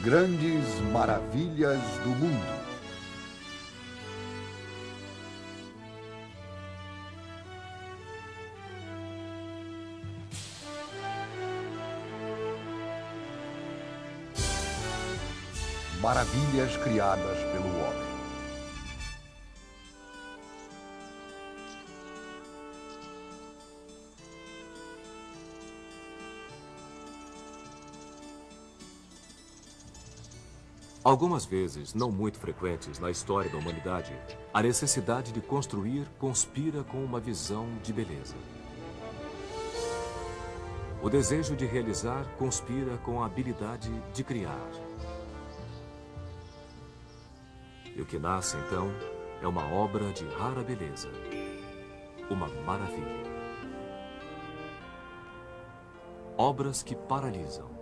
Grandes maravilhas do mundo. Maravilhas criadas pelo homem. Algumas vezes, não muito frequentes na história da humanidade, a necessidade de construir conspira com uma visão de beleza. O desejo de realizar conspira com a habilidade de criar. E o que nasce, então, é uma obra de rara beleza, uma maravilha. Obras que paralisam,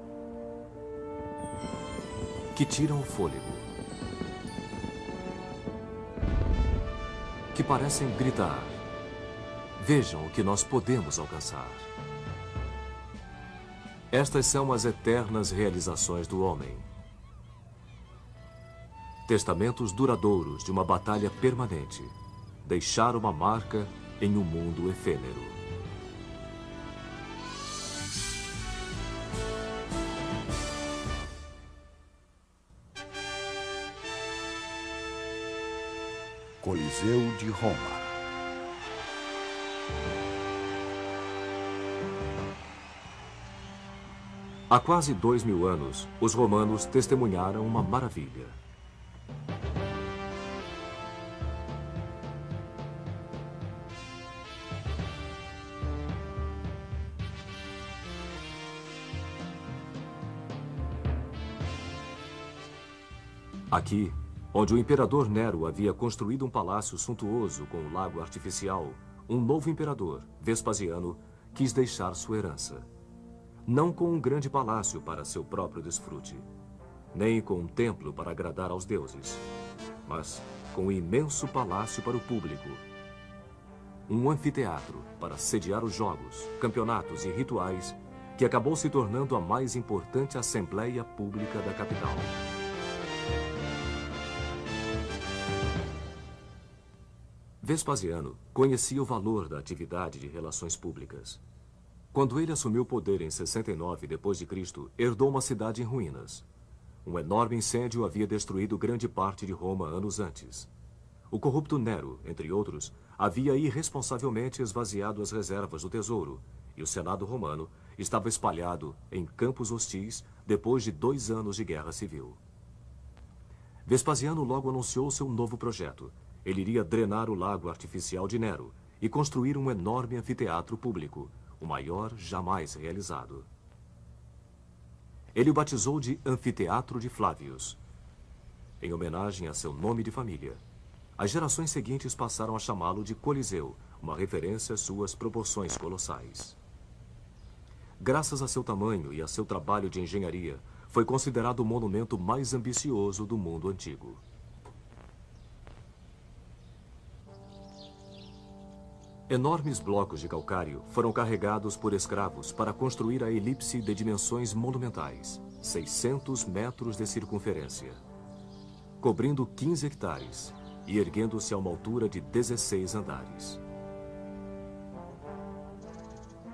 que tiram o fôlego, que parecem gritar: vejam o que nós podemos alcançar. Estas são as eternas realizações do homem. Testamentos duradouros de uma batalha permanente. Deixar uma marca em um mundo efêmero. Coliseu de Roma. Há quase 2000 anos, os romanos testemunharam uma maravilha. Aqui, onde o imperador Nero havia construído um palácio suntuoso com um lago artificial, um novo imperador, Vespasiano, quis deixar sua herança. Não com um grande palácio para seu próprio desfrute, nem com um templo para agradar aos deuses, mas com um imenso palácio para o público. Um anfiteatro para sediar os jogos, campeonatos e rituais que acabou se tornando a mais importante assembleia pública da capital. Vespasiano conhecia o valor da atividade de relações públicas. Quando ele assumiu o poder em 69 d.C., herdou uma cidade em ruínas. Um enorme incêndio havia destruído grande parte de Roma anos antes. O corrupto Nero, entre outros, havia irresponsavelmente esvaziado as reservas do tesouro, e o Senado romano estava espalhado em campos hostis depois de 2 anos de guerra civil. Vespasiano logo anunciou seu novo projeto. Ele iria drenar o lago artificial de Nero e construir um enorme anfiteatro público, o maior jamais realizado. Ele o batizou de Anfiteatro de Flávios, em homenagem a seu nome de família. As gerações seguintes passaram a chamá-lo de Coliseu, uma referência às suas proporções colossais. Graças a seu tamanho e a seu trabalho de engenharia, foi considerado o monumento mais ambicioso do mundo antigo. Enormes blocos de calcário foram carregados por escravos para construir a elipse de dimensões monumentais, 600 metros de circunferência, cobrindo 15 hectares e erguendo-se a uma altura de 16 andares.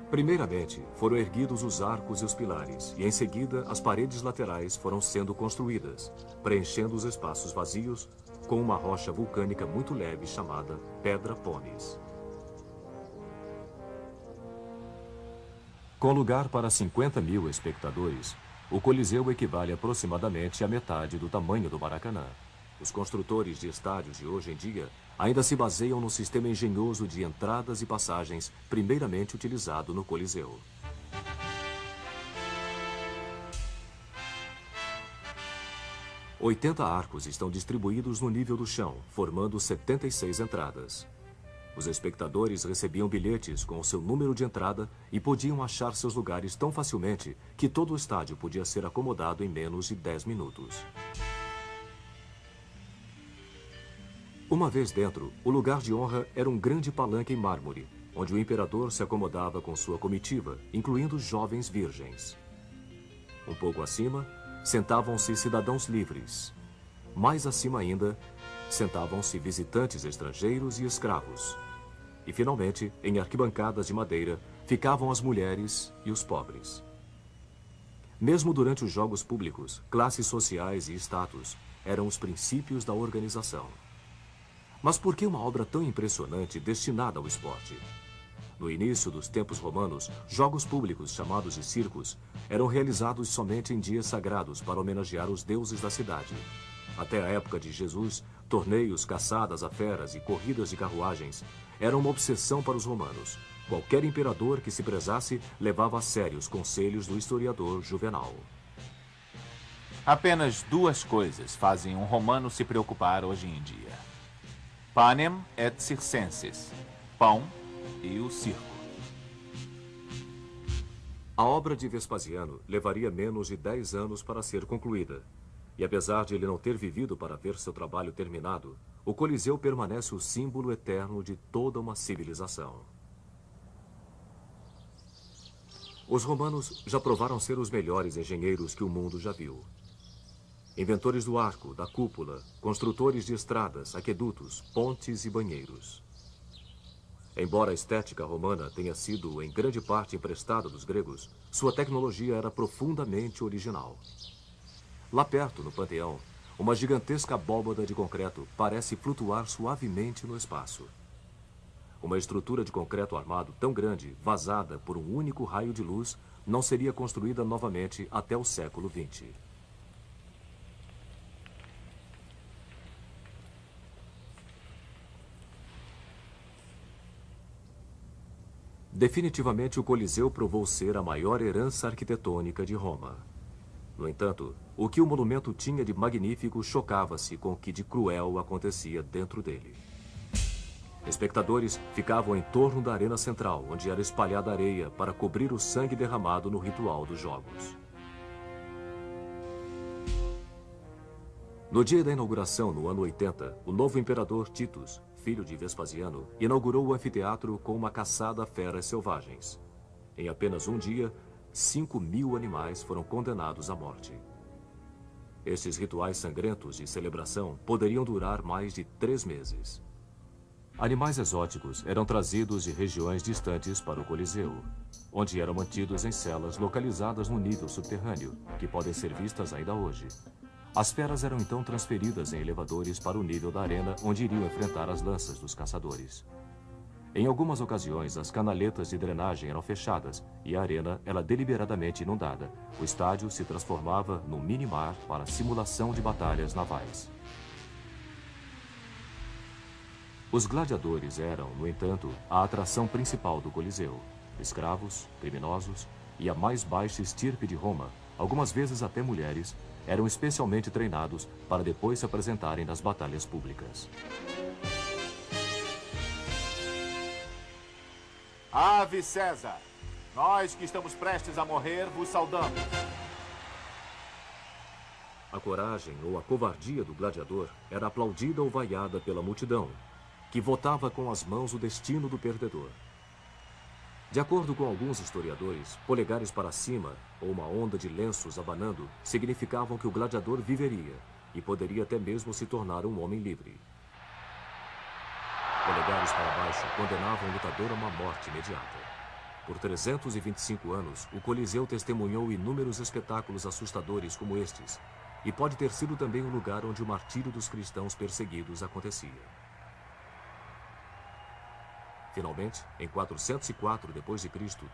Primeiramente, foram erguidos os arcos e os pilares, e em seguida as paredes laterais foram sendo construídas, preenchendo os espaços vazios com uma rocha vulcânica muito leve chamada Pedra Pomes. Com lugar para 50.000 espectadores, o Coliseu equivale aproximadamente à metade do tamanho do Maracanã. Os construtores de estádios de hoje em dia ainda se baseiam no sistema engenhoso de entradas e passagens primeiramente utilizado no Coliseu. – 80 arcos estão distribuídos no nível do chão, formando 76 entradas. Os espectadores recebiam bilhetes com o seu número de entrada e podiam achar seus lugares tão facilmente que todo o estádio podia ser acomodado em menos de 10 minutos. Uma vez dentro, o lugar de honra era um grande palanque em mármore, onde o imperador se acomodava com sua comitiva, incluindo jovens virgens. Um pouco acima, sentavam-se cidadãos livres. Mais acima ainda, sentavam-se visitantes estrangeiros e escravos. E, finalmente, em arquibancadas de madeira, ficavam as mulheres e os pobres. Mesmo durante os jogos públicos, classes sociais e status eram os princípios da organização. Mas por que uma obra tão impressionante destinada ao esporte? No início dos tempos romanos, jogos públicos, chamados de circos, eram realizados somente em dias sagrados para homenagear os deuses da cidade. Até a época de Jesus, torneios, caçadas a feras e corridas de carruagens eram uma obsessão para os romanos. Qualquer imperador que se prezasse levava a sério os conselhos do historiador Juvenal. Apenas duas coisas fazem um romano se preocupar hoje em dia. Panem et circenses. Pão e o circo. A obra de Vespasiano levaria menos de 10 anos para ser concluída. E apesar de ele não ter vivido para ver seu trabalho terminado, o Coliseu permanece o símbolo eterno de toda uma civilização. Os romanos já provaram ser os melhores engenheiros que o mundo já viu. Inventores do arco, da cúpula, construtores de estradas, aquedutos, pontes e banheiros. Embora a estética romana tenha sido em grande parte emprestada dos gregos, sua tecnologia era profundamente original. Lá perto, no Panteão, uma gigantesca abóbada de concreto parece flutuar suavemente no espaço. Uma estrutura de concreto armado tão grande, vazada por um único raio de luz, não seria construída novamente até o século XX. Definitivamente, o Coliseu provou ser a maior herança arquitetônica de Roma. No entanto, o que o monumento tinha de magnífico chocava-se com o que de cruel acontecia dentro dele. Espectadores ficavam em torno da arena central, onde era espalhada areia para cobrir o sangue derramado no ritual dos jogos. No dia da inauguração, no ano 80, o novo imperador Titus, filho de Vespasiano, inaugurou o anfiteatro com uma caçada a feras selvagens. Em apenas um dia, 5.000 animais foram condenados à morte. Estes rituais sangrentos de celebração poderiam durar mais de 3 meses. Animais exóticos eram trazidos de regiões distantes para o Coliseu, onde eram mantidos em celas localizadas no nível subterrâneo, que podem ser vistas ainda hoje. As feras eram então transferidas em elevadores para o nível da arena, onde iriam enfrentar as lanças dos caçadores. Em algumas ocasiões, as canaletas de drenagem eram fechadas e a arena era deliberadamente inundada. O estádio se transformava num mini-mar para simulação de batalhas navais. Os gladiadores eram, no entanto, a atração principal do Coliseu. Escravos, criminosos e a mais baixa estirpe de Roma, algumas vezes até mulheres, eram especialmente treinados para depois se apresentarem nas batalhas públicas. Ave César! Nós que estamos prestes a morrer, vos saudamos. A coragem ou a covardia do gladiador era aplaudida ou vaiada pela multidão, que votava com as mãos o destino do perdedor. De acordo com alguns historiadores, polegares para cima ou uma onda de lenços abanando significavam que o gladiador viveria e poderia até mesmo se tornar um homem livre. Polegares para baixo condenavam o lutador a uma morte imediata. Por 325 anos, o Coliseu testemunhou inúmeros espetáculos assustadores como estes, e pode ter sido também o lugar onde o martírio dos cristãos perseguidos acontecia. Finalmente, em 404 d.C.,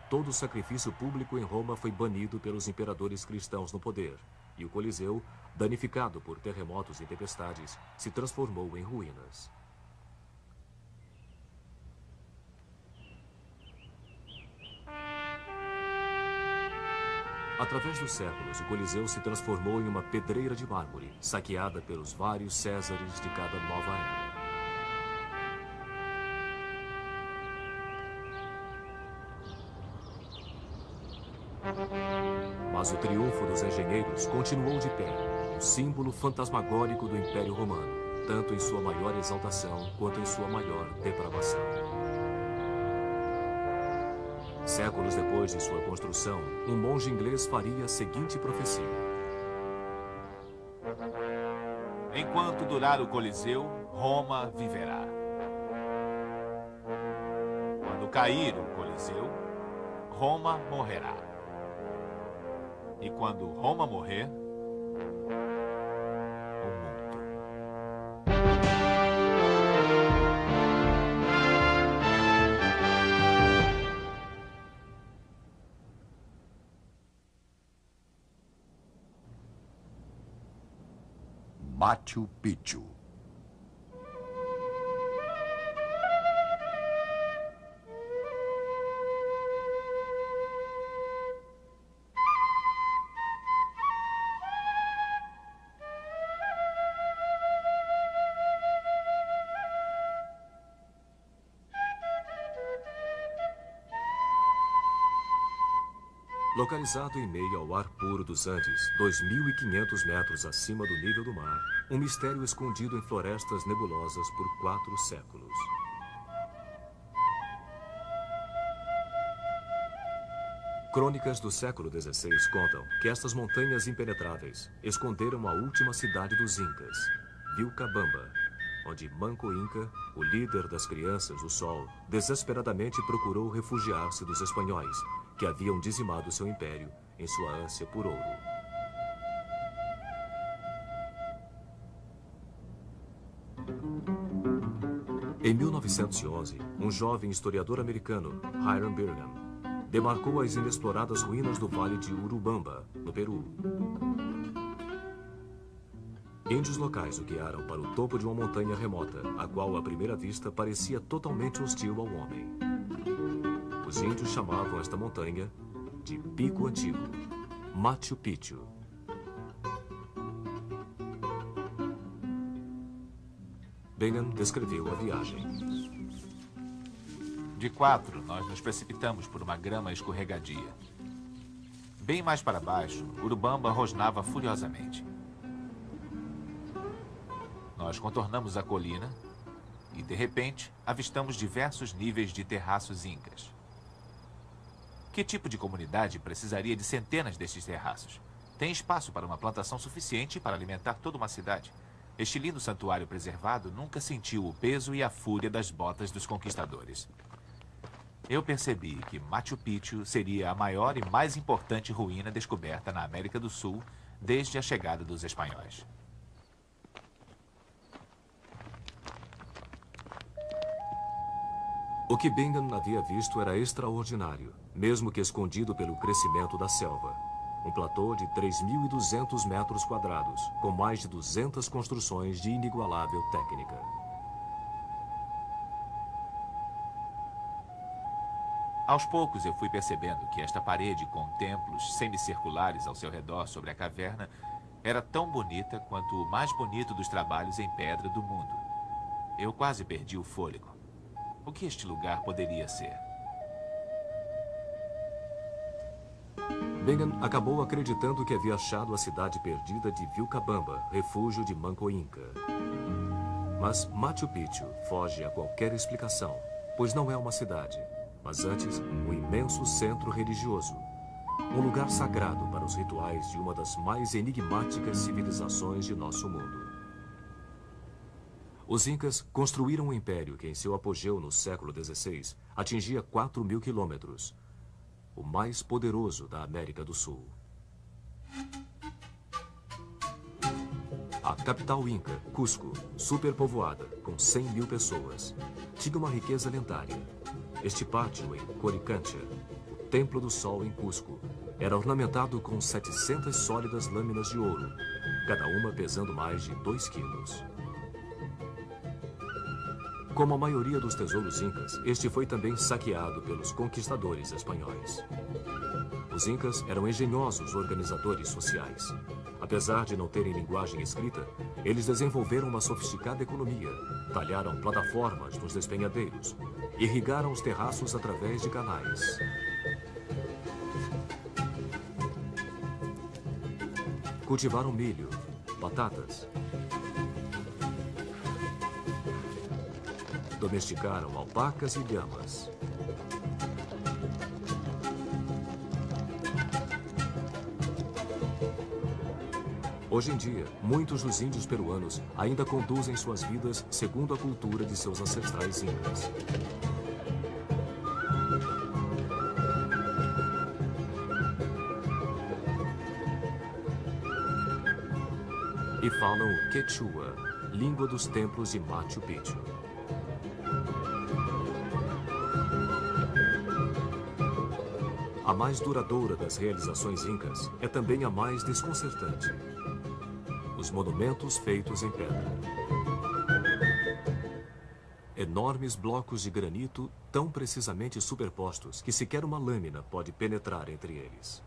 todo o sacrifício público em Roma foi banido pelos imperadores cristãos no poder, e o Coliseu, danificado por terremotos e tempestades, se transformou em ruínas. Através dos séculos, o Coliseu se transformou em uma pedreira de mármore, saqueada pelos vários Césares de cada nova era. Mas o triunfo dos engenheiros continuou de pé, um símbolo fantasmagórico do Império Romano, tanto em sua maior exaltação quanto em sua maior depravação. Séculos depois de sua construção, um monge inglês faria a seguinte profecia: Enquanto durar o Coliseu, Roma viverá. Quando cair o Coliseu, Roma morrerá. E quando Roma morrer, o mundo. Machu Picchu. Localizado em meio ao ar puro dos Andes, 2.500 metros acima do nível do mar, um mistério escondido em florestas nebulosas por 4 séculos. Crônicas do século XVI contam que estas montanhas impenetráveis esconderam a última cidade dos Incas, Vilcabamba, onde Manco Inca, o líder das crianças do Sol, desesperadamente procurou refugiar-se dos espanhóis, que haviam dizimado seu império em sua ânsia por ouro. Em 1911, um jovem historiador americano, Hiram Bingham, demarcou as inexploradas ruínas do Vale de Urubamba, no Peru. Índios locais o guiaram para o topo de uma montanha remota, a qual à primeira vista parecia totalmente hostil ao homem. Os índios chamavam esta montanha de Pico Antigo, Machu Picchu. Bingham descreveu a viagem. De 4, nós nos precipitamos por uma grama escorregadia. Bem mais para baixo, Urubamba rosnava furiosamente. Nós contornamos a colina e, de repente, avistamos diversos níveis de terraços incas. Que tipo de comunidade precisaria de centenas destes terraços? Tem espaço para uma plantação suficiente para alimentar toda uma cidade. Este lindo santuário preservado nunca sentiu o peso e a fúria das botas dos conquistadores. Eu percebi que Machu Picchu seria a maior e mais importante ruína descoberta na América do Sul desde a chegada dos espanhóis. O que Bingham havia visto era extraordinário, mesmo que escondido pelo crescimento da selva. Um platô de 3.200 metros quadrados, com mais de 200 construções de inigualável técnica. Aos poucos eu fui percebendo que esta parede com templos semicirculares ao seu redor sobre a caverna era tão bonita quanto o mais bonito dos trabalhos em pedra do mundo. Eu quase perdi o fôlego. O que este lugar poderia ser? Bingham acabou acreditando que havia achado a cidade perdida de Vilcabamba, refúgio de Manco Inca. Mas Machu Picchu foge a qualquer explicação, pois não é uma cidade, mas antes um imenso centro religioso. Um lugar sagrado para os rituais de uma das mais enigmáticas civilizações de nosso mundo. Os Incas construíram um império que, em seu apogeu no século XVI, atingia 4.000 quilômetros, o mais poderoso da América do Sul. A capital Inca, Cusco, superpovoada, com 100.000 pessoas, tinha uma riqueza lendária. Este pátio em Coricancha, o Templo do Sol em Cusco, era ornamentado com 700 sólidas lâminas de ouro, cada uma pesando mais de 2 quilos. Como a maioria dos tesouros incas, este foi também saqueado pelos conquistadores espanhóis. Os incas eram engenhosos organizadores sociais. Apesar de não terem linguagem escrita, eles desenvolveram uma sofisticada economia, talharam plataformas nos despenhadeiros, irrigaram os terraços através de canais. Cultivaram milho, batatas. Domesticaram alpacas e lhamas. Hoje em dia, muitos dos índios peruanos ainda conduzem suas vidas segundo a cultura de seus ancestrais incas. E falam o Quechua, língua dos templos de Machu Picchu. A mais duradoura das realizações incas é também a mais desconcertante: os monumentos feitos em pedra. Enormes blocos de granito tão precisamente superpostos que sequer uma lâmina pode penetrar entre eles.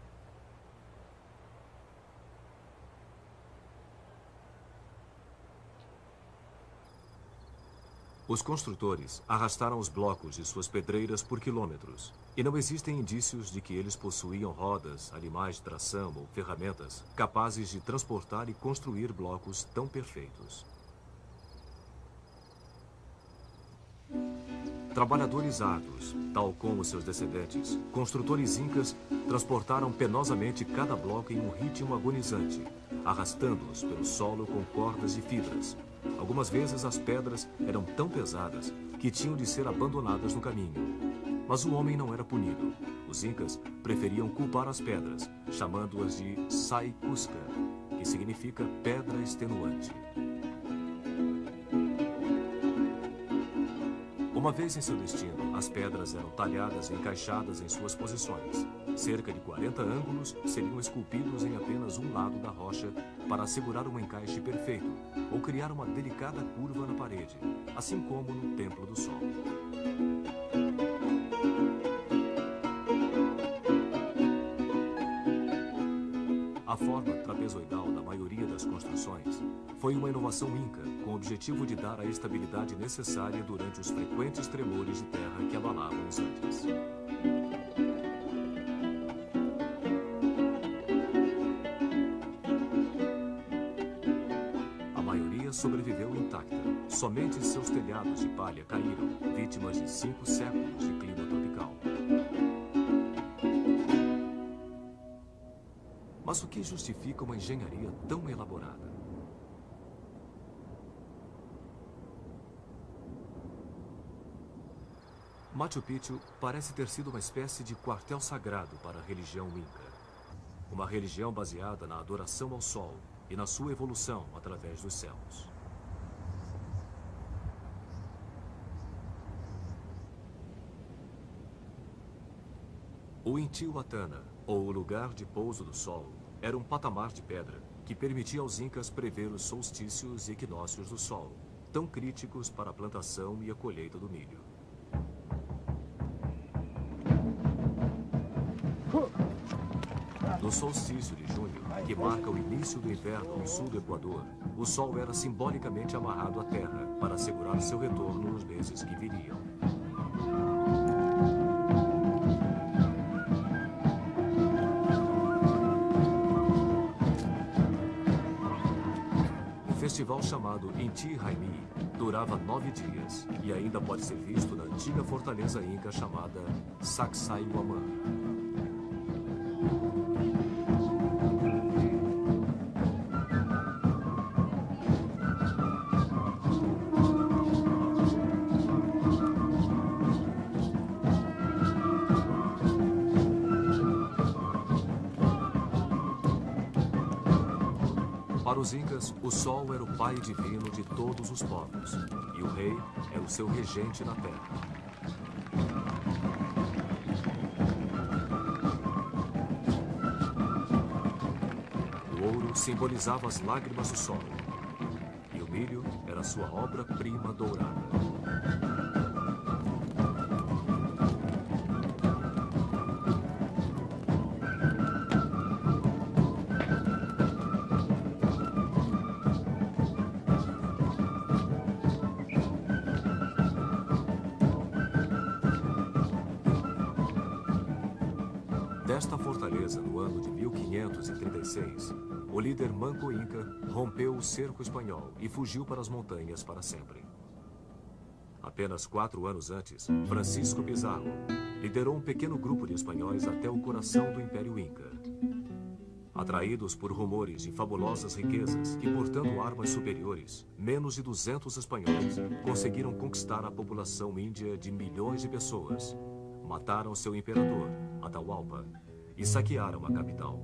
Os construtores arrastaram os blocos de suas pedreiras por quilômetros, e não existem indícios de que eles possuíam rodas, animais de tração ou ferramentas capazes de transportar e construir blocos tão perfeitos. Trabalhadores árduos, tal como seus descendentes, construtores incas transportaram penosamente cada bloco em um ritmo agonizante, arrastando-os pelo solo com cordas e fibras. Algumas vezes as pedras eram tão pesadas que tinham de ser abandonadas no caminho. Mas o homem não era punido. Os incas preferiam culpar as pedras, chamando-as de sai cusca, que significa pedra extenuante. Uma vez em seu destino, as pedras eram talhadas e encaixadas em suas posições. Cerca de 40 ângulos seriam esculpidos em apenas um lado da rocha para assegurar um encaixe perfeito ou criar uma delicada curva na parede, assim como no Templo do Sol. A forma trapezoidal da maioria das construções foi uma inovação inca com o objetivo de dar a estabilidade necessária durante os frequentes tremores de terra que abalavam os Andes. A maioria sobreviveu intacta. Somente seus telhados de palha caíram, vítimas de 5 séculos de clima tropical. Mas o que justifica uma engenharia tão elaborada? Machu Picchu parece ter sido uma espécie de quartel sagrado para a religião inca. Uma religião baseada na adoração ao sol e na sua evolução através dos céus. O Intihuatana, ou o lugar de pouso do sol, era um patamar de pedra que permitia aos incas prever os solstícios e equinócios do sol, tão críticos para a plantação e a colheita do milho. No solstício de junho, que marca o início do inverno no sul do Equador, o sol era simbolicamente amarrado à terra para assegurar seu retorno nos meses que viriam. O festival chamado Inti Raymi durava 9 dias e ainda pode ser visto na antiga fortaleza inca chamada Sacsayhuamán. Para os incas, o sol era o pai divino de todos os povos, e o rei era o seu regente na terra. O ouro simbolizava as lágrimas do sol, e o milho era sua obra-prima dourada. Desta fortaleza, no ano de 1536, o líder Manco Inca rompeu o cerco espanhol e fugiu para as montanhas para sempre. Apenas 4 anos antes, Francisco Pizarro liderou um pequeno grupo de espanhóis até o coração do Império Inca. Atraídos por rumores de fabulosas riquezas e portando armas superiores, menos de 200 espanhóis conseguiram conquistar a população índia de milhões de pessoas. Mataram seu imperador, Atahualpa, e saquearam a capital.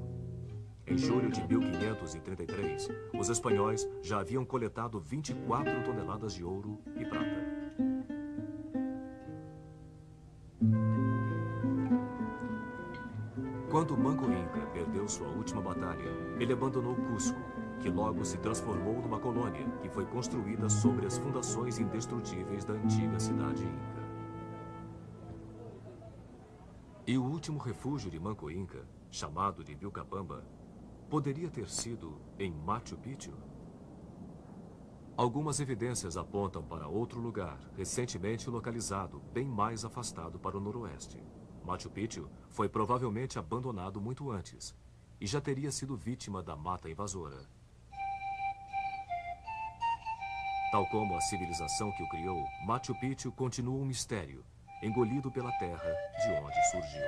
Em julho de 1533, os espanhóis já haviam coletado 24 toneladas de ouro e prata. Quando Manco Inca perdeu sua última batalha, ele abandonou Cusco, que logo se transformou numa colônia que foi construída sobre as fundações indestrutíveis da antiga cidade Inca. E o último refúgio de Manco Inca, chamado de Vilcabamba, poderia ter sido em Machu Picchu? Algumas evidências apontam para outro lugar, recentemente localizado, bem mais afastado para o noroeste. Machu Picchu foi provavelmente abandonado muito antes e já teria sido vítima da mata invasora. Tal como a civilização que o criou, Machu Picchu continua um mistério, engolido pela terra de onde surgiu.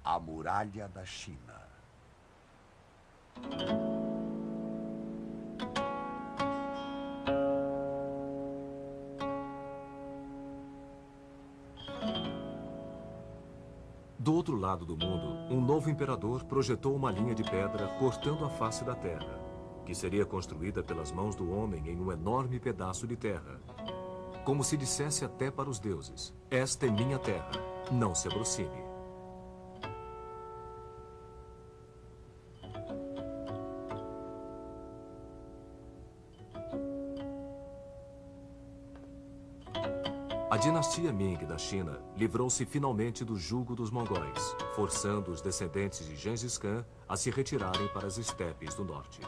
A Muralha da China. Do outro lado do mundo, um novo imperador projetou uma linha de pedra cortando a face da terra, que seria construída pelas mãos do homem em um enorme pedaço de terra. Como se dissesse até para os deuses: esta é minha terra, não se aproxime. A dinastia Ming da China livrou-se finalmente do jugo dos mongóis, forçando os descendentes de Gengis Khan a se retirarem para as estepes do norte.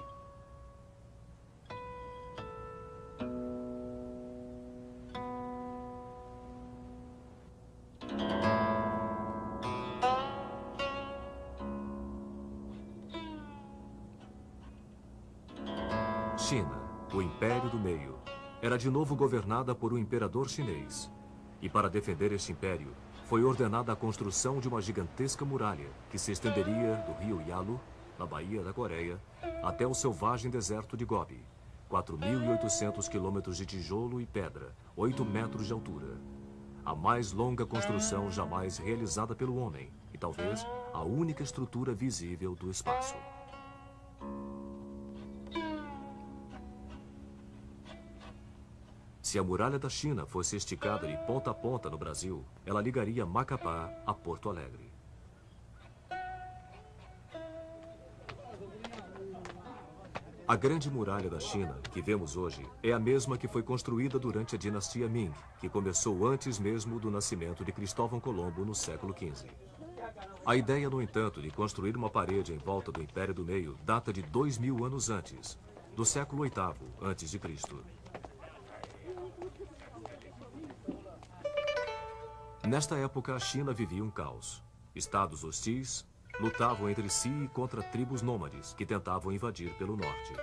China, o Império do Meio, era de novo governada por um imperador chinês. E para defender este império, foi ordenada a construção de uma gigantesca muralha que se estenderia do rio Yalu, na Baía da Coreia, até o selvagem deserto de Gobi. 4.800 quilômetros de tijolo e pedra, 8 metros de altura. A mais longa construção jamais realizada pelo homem e talvez a única estrutura visível do espaço. Se a muralha da China fosse esticada de ponta a ponta no Brasil, ela ligaria Macapá a Porto Alegre. A Grande Muralha da China, que vemos hoje, é a mesma que foi construída durante a dinastia Ming, que começou antes mesmo do nascimento de Cristóvão Colombo no século XV. A ideia, no entanto, de construir uma parede em volta do Império do Meio data de 2000 anos antes, do século VIII a.C. Nesta época, a China vivia um caos. Estados hostis lutavam entre si e contra tribos nômades que tentavam invadir pelo norte.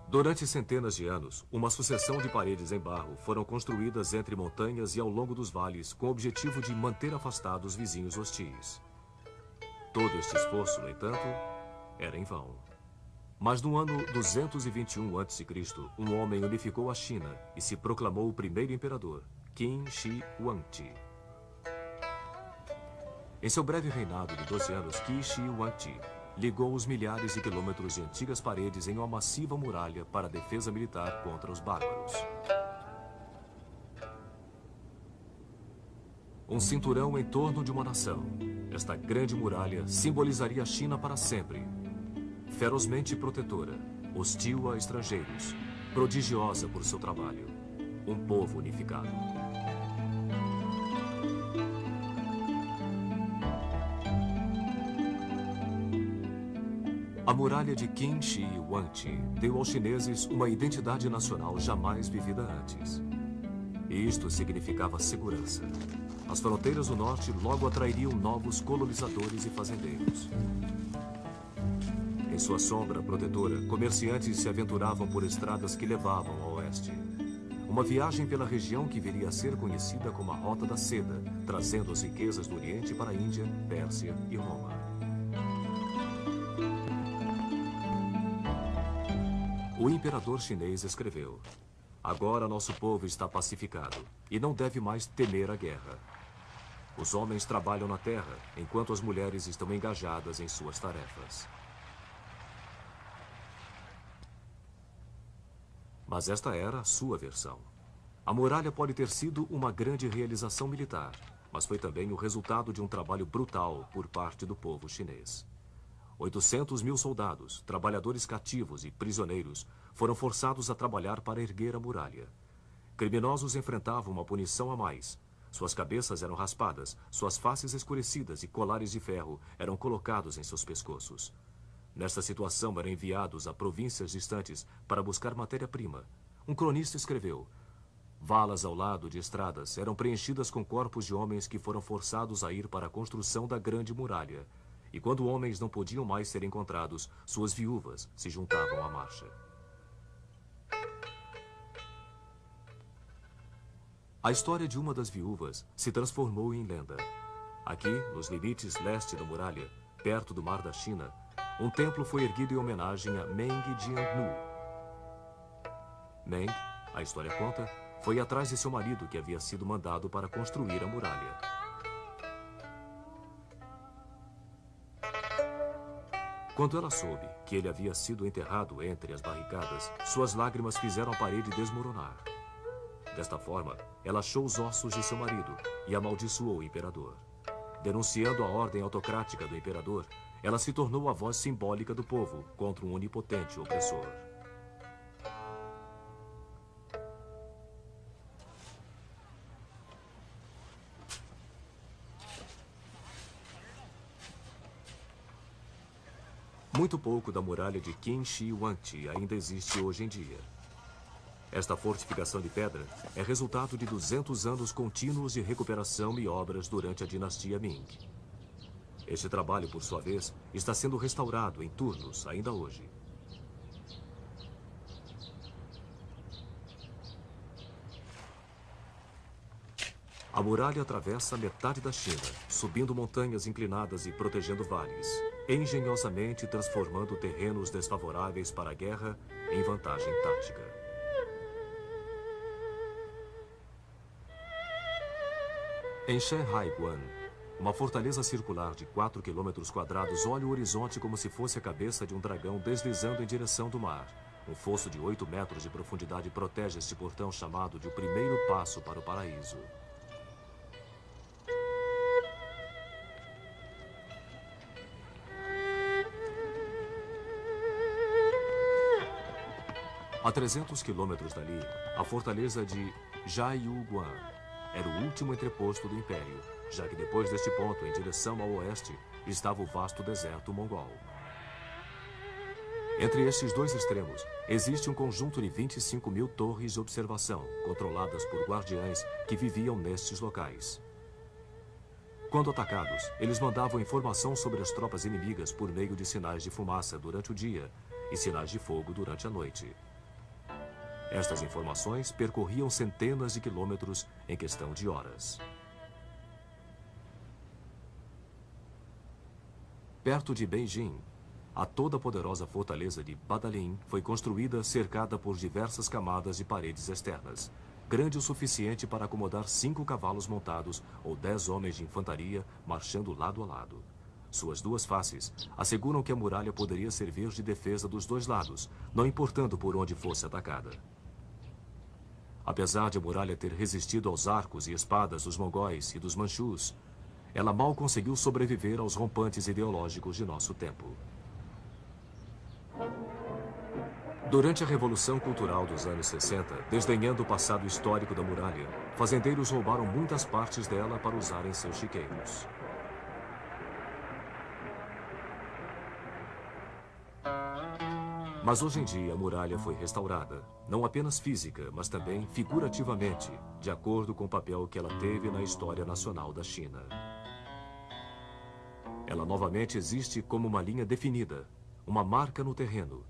Durante centenas de anos, uma sucessão de paredes em barro foram construídas entre montanhas e ao longo dos vales com o objetivo de manter afastados vizinhos hostis. Todo este esforço, no entanto, era em vão. Mas no ano 221 a.C., um homem unificou a China e se proclamou o primeiro imperador, Qin Shi Huangdi. Em seu breve reinado de 12 anos, Qin Shi Huangdi ligou os milhares de quilômetros de antigas paredes em uma massiva muralha para a defesa militar contra os bárbaros. Um cinturão em torno de uma nação. Esta grande muralha simbolizaria a China para sempre. Ferozmente protetora, hostil a estrangeiros, prodigiosa por seu trabalho. Um povo unificado. A muralha de Qin Shi Huangdi deu aos chineses uma identidade nacional jamais vivida antes. E isto significava segurança. As fronteiras do norte logo atrairiam novos colonizadores e fazendeiros. Em sua sombra protetora, comerciantes se aventuravam por estradas que levavam ao oeste. Uma viagem pela região que viria a ser conhecida como a Rota da Seda, trazendo as riquezas do Oriente para a Índia, Pérsia e Roma. O imperador chinês escreveu: "Agora nosso povo está pacificado e não deve mais temer a guerra. Os homens trabalham na terra, enquanto as mulheres estão engajadas em suas tarefas." Mas esta era a sua versão. A muralha pode ter sido uma grande realização militar, mas foi também o resultado de um trabalho brutal por parte do povo chinês. 800 mil soldados, trabalhadores cativos e prisioneiros foram forçados a trabalhar para erguer a muralha. Criminosos enfrentavam uma punição a mais. Suas cabeças eram raspadas, suas faces escurecidas e colares de ferro eram colocados em seus pescoços. Nesta situação, eram enviados a províncias distantes para buscar matéria-prima. Um cronista escreveu: "Valas ao lado de estradas eram preenchidas com corpos de homens que foram forçados a ir para a construção da grande muralha. E quando homens não podiam mais ser encontrados, suas viúvas se juntavam à marcha." A história de uma das viúvas se transformou em lenda. Aqui, nos limites leste da muralha, perto do mar da China, um templo foi erguido em homenagem a Meng Jiannu. Meng, a história conta, foi atrás de seu marido que havia sido mandado para construir a muralha. Quando ela soube que ele havia sido enterrado entre as barricadas, suas lágrimas fizeram a parede desmoronar. Desta forma, ela achou os ossos de seu marido e amaldiçoou o imperador. Denunciando a ordem autocrática do imperador, ela se tornou a voz simbólica do povo contra um onipotente opressor. Muito pouco da muralha de Qin Shi Huangdi ainda existe hoje em dia. Esta fortificação de pedra é resultado de 200 anos contínuos de recuperação e obras durante a dinastia Ming. Este trabalho, por sua vez, está sendo restaurado em turnos ainda hoje. A muralha atravessa metade da China, subindo montanhas inclinadas e protegendo vales, engenhosamente transformando terrenos desfavoráveis para a guerra em vantagem tática. Em Shanhaiguan, uma fortaleza circular de 4 quilômetros quadrados olha o horizonte como se fosse a cabeça de um dragão deslizando em direção do mar. Um fosso de 8 metros de profundidade protege este portão chamado de o primeiro passo para o paraíso. A 300 quilômetros dali, a fortaleza de Jiayuguan era o último entreposto do Império, já que depois deste ponto, em direção ao oeste, estava o vasto deserto mongol. Entre estes dois extremos, existe um conjunto de 25 mil torres de observação, controladas por guardiães que viviam nestes locais. Quando atacados, eles mandavam informação sobre as tropas inimigas por meio de sinais de fumaça durante o dia e sinais de fogo durante a noite. Estas informações percorriam centenas de quilômetros em questão de horas. Perto de Beijing, a toda poderosa fortaleza de Badalin foi construída cercada por diversas camadas de paredes externas, grande o suficiente para acomodar 5 cavalos montados ou 10 homens de infantaria marchando lado a lado. Suas duas faces asseguram que a muralha poderia servir de defesa dos dois lados, não importando por onde fosse atacada. Apesar de a muralha ter resistido aos arcos e espadas dos mongóis e dos manchus, ela mal conseguiu sobreviver aos rompantes ideológicos de nosso tempo. Durante a Revolução Cultural dos anos 60, desdenhando o passado histórico da muralha, fazendeiros roubaram muitas partes dela para usar em seus chiqueiros. Mas hoje em dia a muralha foi restaurada, não apenas física, mas também figurativamente, de acordo com o papel que ela teve na história nacional da China. Ela novamente existe como uma linha definida, uma marca no terreno,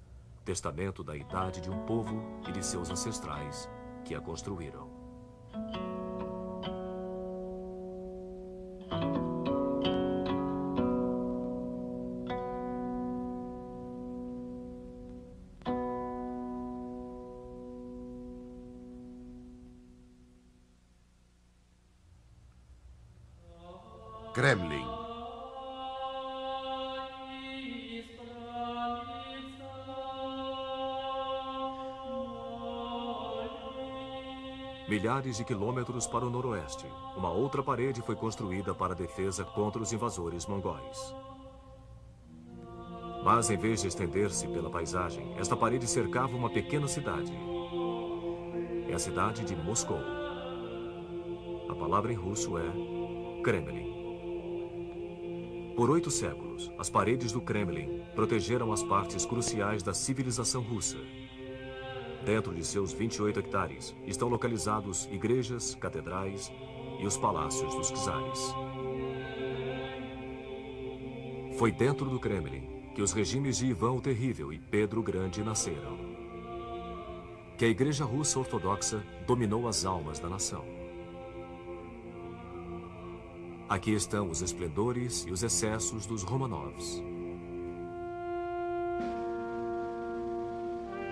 testamento da idade de um povo e de seus ancestrais que a construíram. Kremlin. Milhares de quilômetros para o noroeste, uma outra parede foi construída para a defesa contra os invasores mongóis. Mas, em vez de estender-se pela paisagem, esta parede cercava uma pequena cidade. É a cidade de Moscou. A palavra em russo é Kremlin. Por 8 séculos, as paredes do Kremlin protegeram as partes cruciais da civilização russa. Dentro de seus 28 hectares estão localizados igrejas, catedrais e os palácios dos czares. Foi dentro do Kremlin que os regimes de Ivan o Terrível e Pedro o Grande nasceram. Que a Igreja Russa Ortodoxa dominou as almas da nação. Aqui estão os esplendores e os excessos dos Romanovs.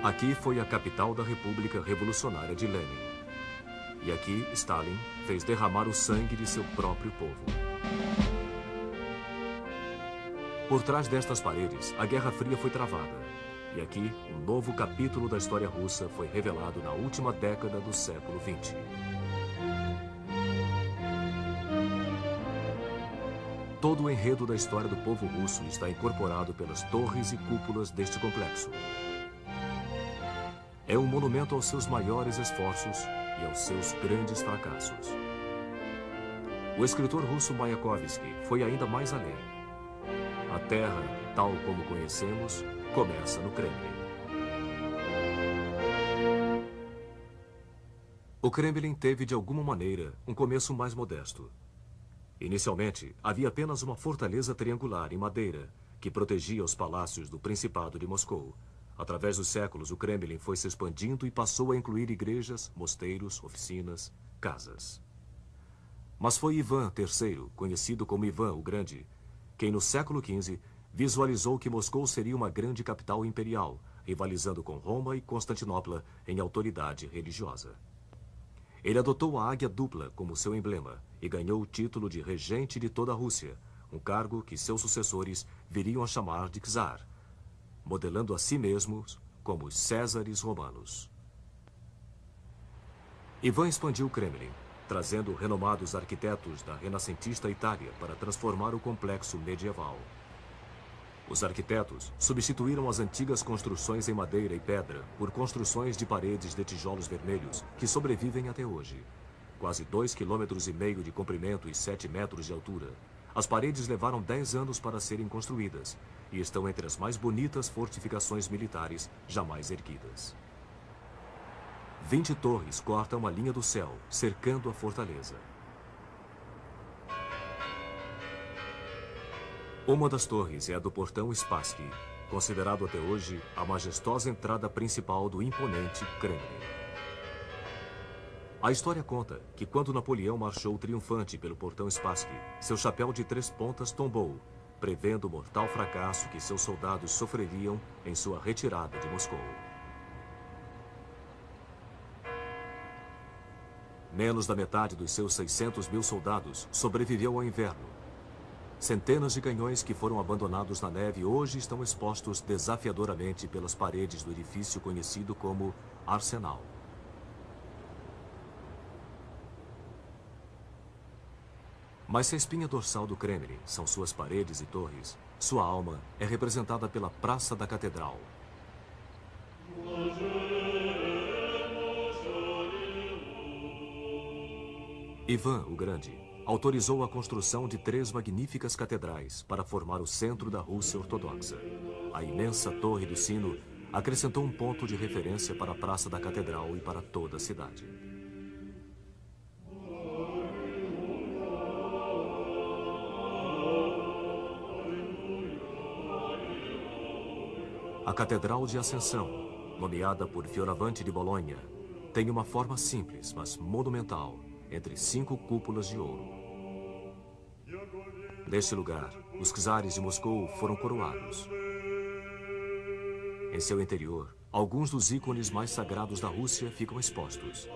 Aqui foi a capital da República Revolucionária de Lenin. E aqui Stalin fez derramar o sangue de seu próprio povo. Por trás destas paredes, a Guerra Fria foi travada. E aqui, um novo capítulo da história russa foi revelado na última década do século XX. Todo o enredo da história do povo russo está incorporado pelas torres e cúpulas deste complexo. É um monumento aos seus maiores esforços e aos seus grandes fracassos. O escritor russo Mayakovsky foi ainda mais além. A Terra, tal como conhecemos, começa no Kremlin. O Kremlin teve, de alguma maneira, um começo mais modesto. Inicialmente, havia apenas uma fortaleza triangular em madeira que protegia os palácios do Principado de Moscou. Através dos séculos, o Kremlin foi se expandindo e passou a incluir igrejas, mosteiros, oficinas, casas. Mas foi Ivan III, conhecido como Ivan o Grande, quem no século XV visualizou que Moscou seria uma grande capital imperial, rivalizando com Roma e Constantinopla em autoridade religiosa. Ele adotou a águia dupla como seu emblema e ganhou o título de regente de toda a Rússia, um cargo que seus sucessores viriam a chamar de czar, modelando a si mesmos como os Césares romanos. Ivan expandiu o Kremlin, trazendo renomados arquitetos da renascentista Itália para transformar o complexo medieval. Os arquitetos substituíram as antigas construções em madeira e pedra por construções de paredes de tijolos vermelhos que sobrevivem até hoje. Quase 2,5 km de comprimento e 7 metros de altura. As paredes levaram 10 anos para serem construídas e estão entre as mais bonitas fortificações militares jamais erguidas. 20 torres cortam a linha do céu, cercando a fortaleza. Uma das torres é a do portão Spassky, considerado até hoje a majestosa entrada principal do imponente Kremlin. A história conta que quando Napoleão marchou triunfante pelo portão Spassky, seu chapéu de 3 pontas tombou, prevendo o mortal fracasso que seus soldados sofreriam em sua retirada de Moscou. Menos da metade dos seus 600 mil soldados sobreviveu ao inverno. Centenas de canhões que foram abandonados na neve hoje estão expostos desafiadoramente pelas paredes do edifício conhecido como Arsenal. Mas se a espinha dorsal do Kremlin são suas paredes e torres, sua alma é representada pela Praça da Catedral. Ivan o Grande autorizou a construção de 3 magníficas catedrais para formar o centro da Rússia Ortodoxa. A imensa Torre do Sino acrescentou um ponto de referência para a Praça da Catedral e para toda a cidade. Catedral de Ascensão, nomeada por Fioravante de Bolonha, tem uma forma simples, mas monumental, entre 5 cúpulas de ouro. Neste lugar, os czares de Moscou foram coroados. Em seu interior, alguns dos ícones mais sagrados da Rússia ficam expostos.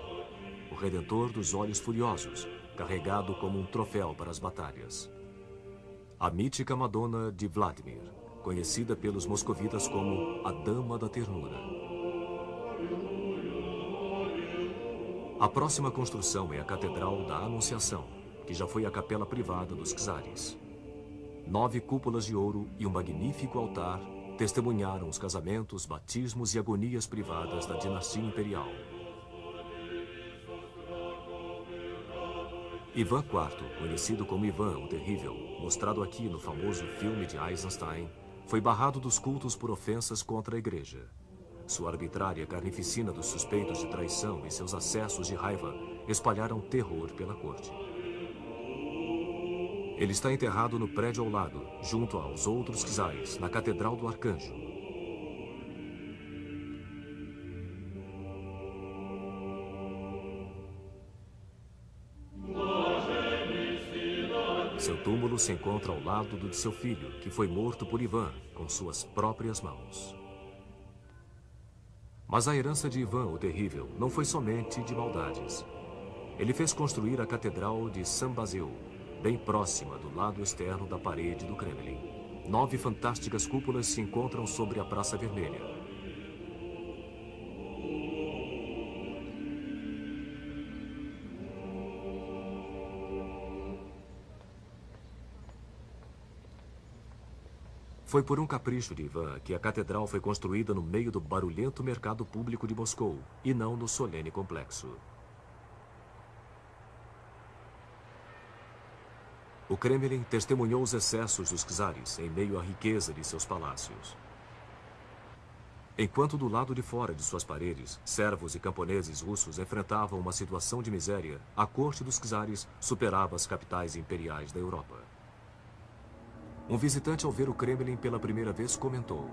O Redentor dos Olhos Furiosos, carregado como um troféu para as batalhas. A mítica Madonna de Vladimir, conhecida pelos moscovitas como a Dama da Ternura. A próxima construção é a Catedral da Anunciação, que já foi a capela privada dos czares. 9 cúpulas de ouro e um magnífico altar testemunharam os casamentos, batismos e agonias privadas da dinastia imperial. Ivan IV, conhecido como Ivan o Terrível, mostrado aqui no famoso filme de Eisenstein, foi barrado dos cultos por ofensas contra a igreja. Sua arbitrária carnificina dos suspeitos de traição e seus acessos de raiva espalharam terror pela corte. Ele está enterrado no prédio ao lado, junto aos outros czares, na Catedral do Arcanjo. Seu túmulo se encontra ao lado do de seu filho, que foi morto por Ivan com suas próprias mãos. Mas a herança de Ivan o Terrível não foi somente de maldades. Ele fez construir a Catedral de São Basil, bem próxima do lado externo da parede do Kremlin. 9 fantásticas cúpulas se encontram sobre a Praça Vermelha. Foi por um capricho de Ivan que a catedral foi construída no meio do barulhento mercado público de Moscou, e não no solene complexo. O Kremlin testemunhou os excessos dos czares em meio à riqueza de seus palácios. Enquanto do lado de fora de suas paredes, servos e camponeses russos enfrentavam uma situação de miséria, a corte dos czares superava as capitais imperiais da Europa. Um visitante, ao ver o Kremlin pela primeira vez, comentou: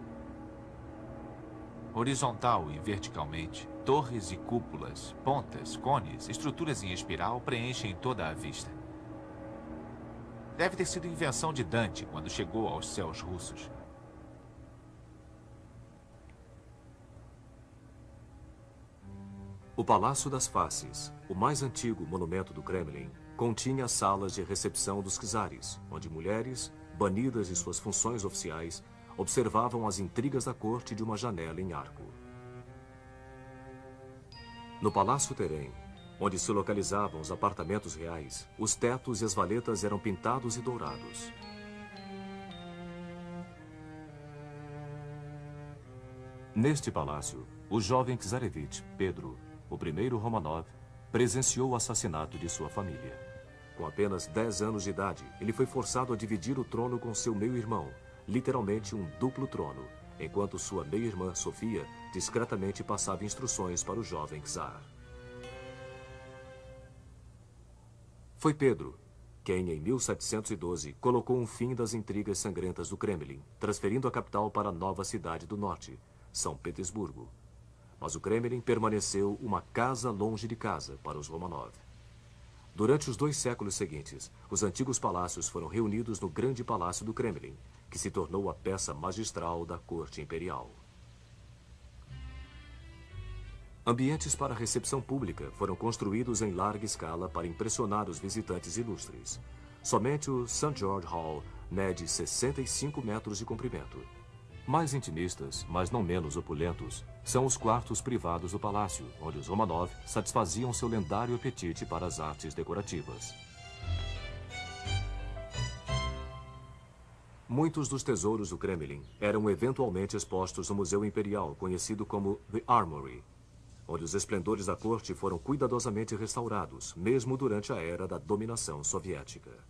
horizontal e verticalmente, torres e cúpulas, pontas, cones, estruturas em espiral preenchem toda a vista. Deve ter sido invenção de Dante quando chegou aos céus russos. O Palácio das Faces, o mais antigo monumento do Kremlin, continha salas de recepção dos czares, onde mulheres, banidas de suas funções oficiais, observavam as intrigas da corte de uma janela em arco. No Palácio Terem, onde se localizavam os apartamentos reais, os tetos e as valetas eram pintados e dourados. Neste palácio, o jovem czarevich Pedro, o primeiro Romanov, presenciou o assassinato de sua família. Com apenas 10 anos de idade, ele foi forçado a dividir o trono com seu meio-irmão, literalmente um duplo trono, enquanto sua meia-irmã, Sofia, discretamente passava instruções para o jovem czar. Foi Pedro quem, em 1712, colocou um fim das intrigas sangrentas do Kremlin, transferindo a capital para a nova cidade do norte, São Petersburgo. Mas o Kremlin permaneceu uma casa longe de casa para os Romanov. Durante os 2 séculos seguintes, os antigos palácios foram reunidos no Grande Palácio do Kremlin, que se tornou a peça magistral da corte imperial. Ambientes para recepção pública foram construídos em larga escala para impressionar os visitantes ilustres. Somente o St. George Hall mede 65 metros de comprimento. Mais intimistas, mas não menos opulentos, são os quartos privados do palácio, onde os Romanov satisfaziam seu lendário apetite para as artes decorativas. Muitos dos tesouros do Kremlin eram eventualmente expostos no Museu Imperial, conhecido como The Armory, onde os esplendores da corte foram cuidadosamente restaurados, mesmo durante a era da dominação soviética.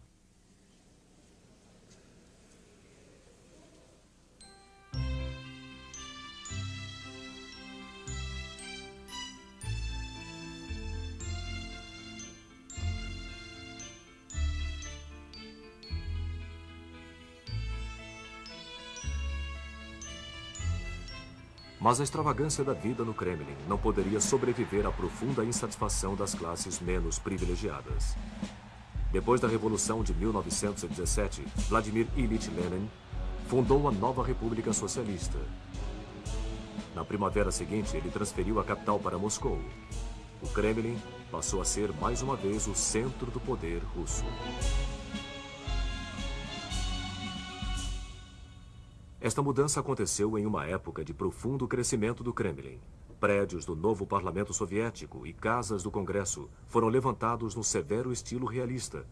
Mas a extravagância da vida no Kremlin não poderia sobreviver à profunda insatisfação das classes menos privilegiadas. Depois da Revolução de 1917, Vladimir Ilyich Lenin fundou a nova República Socialista. Na primavera seguinte, ele transferiu a capital para Moscou. O Kremlin passou a ser mais uma vez o centro do poder russo. Esta mudança aconteceu em uma época de profundo crescimento do Kremlin. Prédios do novo parlamento soviético e casas do Congresso foram levantados no severo estilo realista,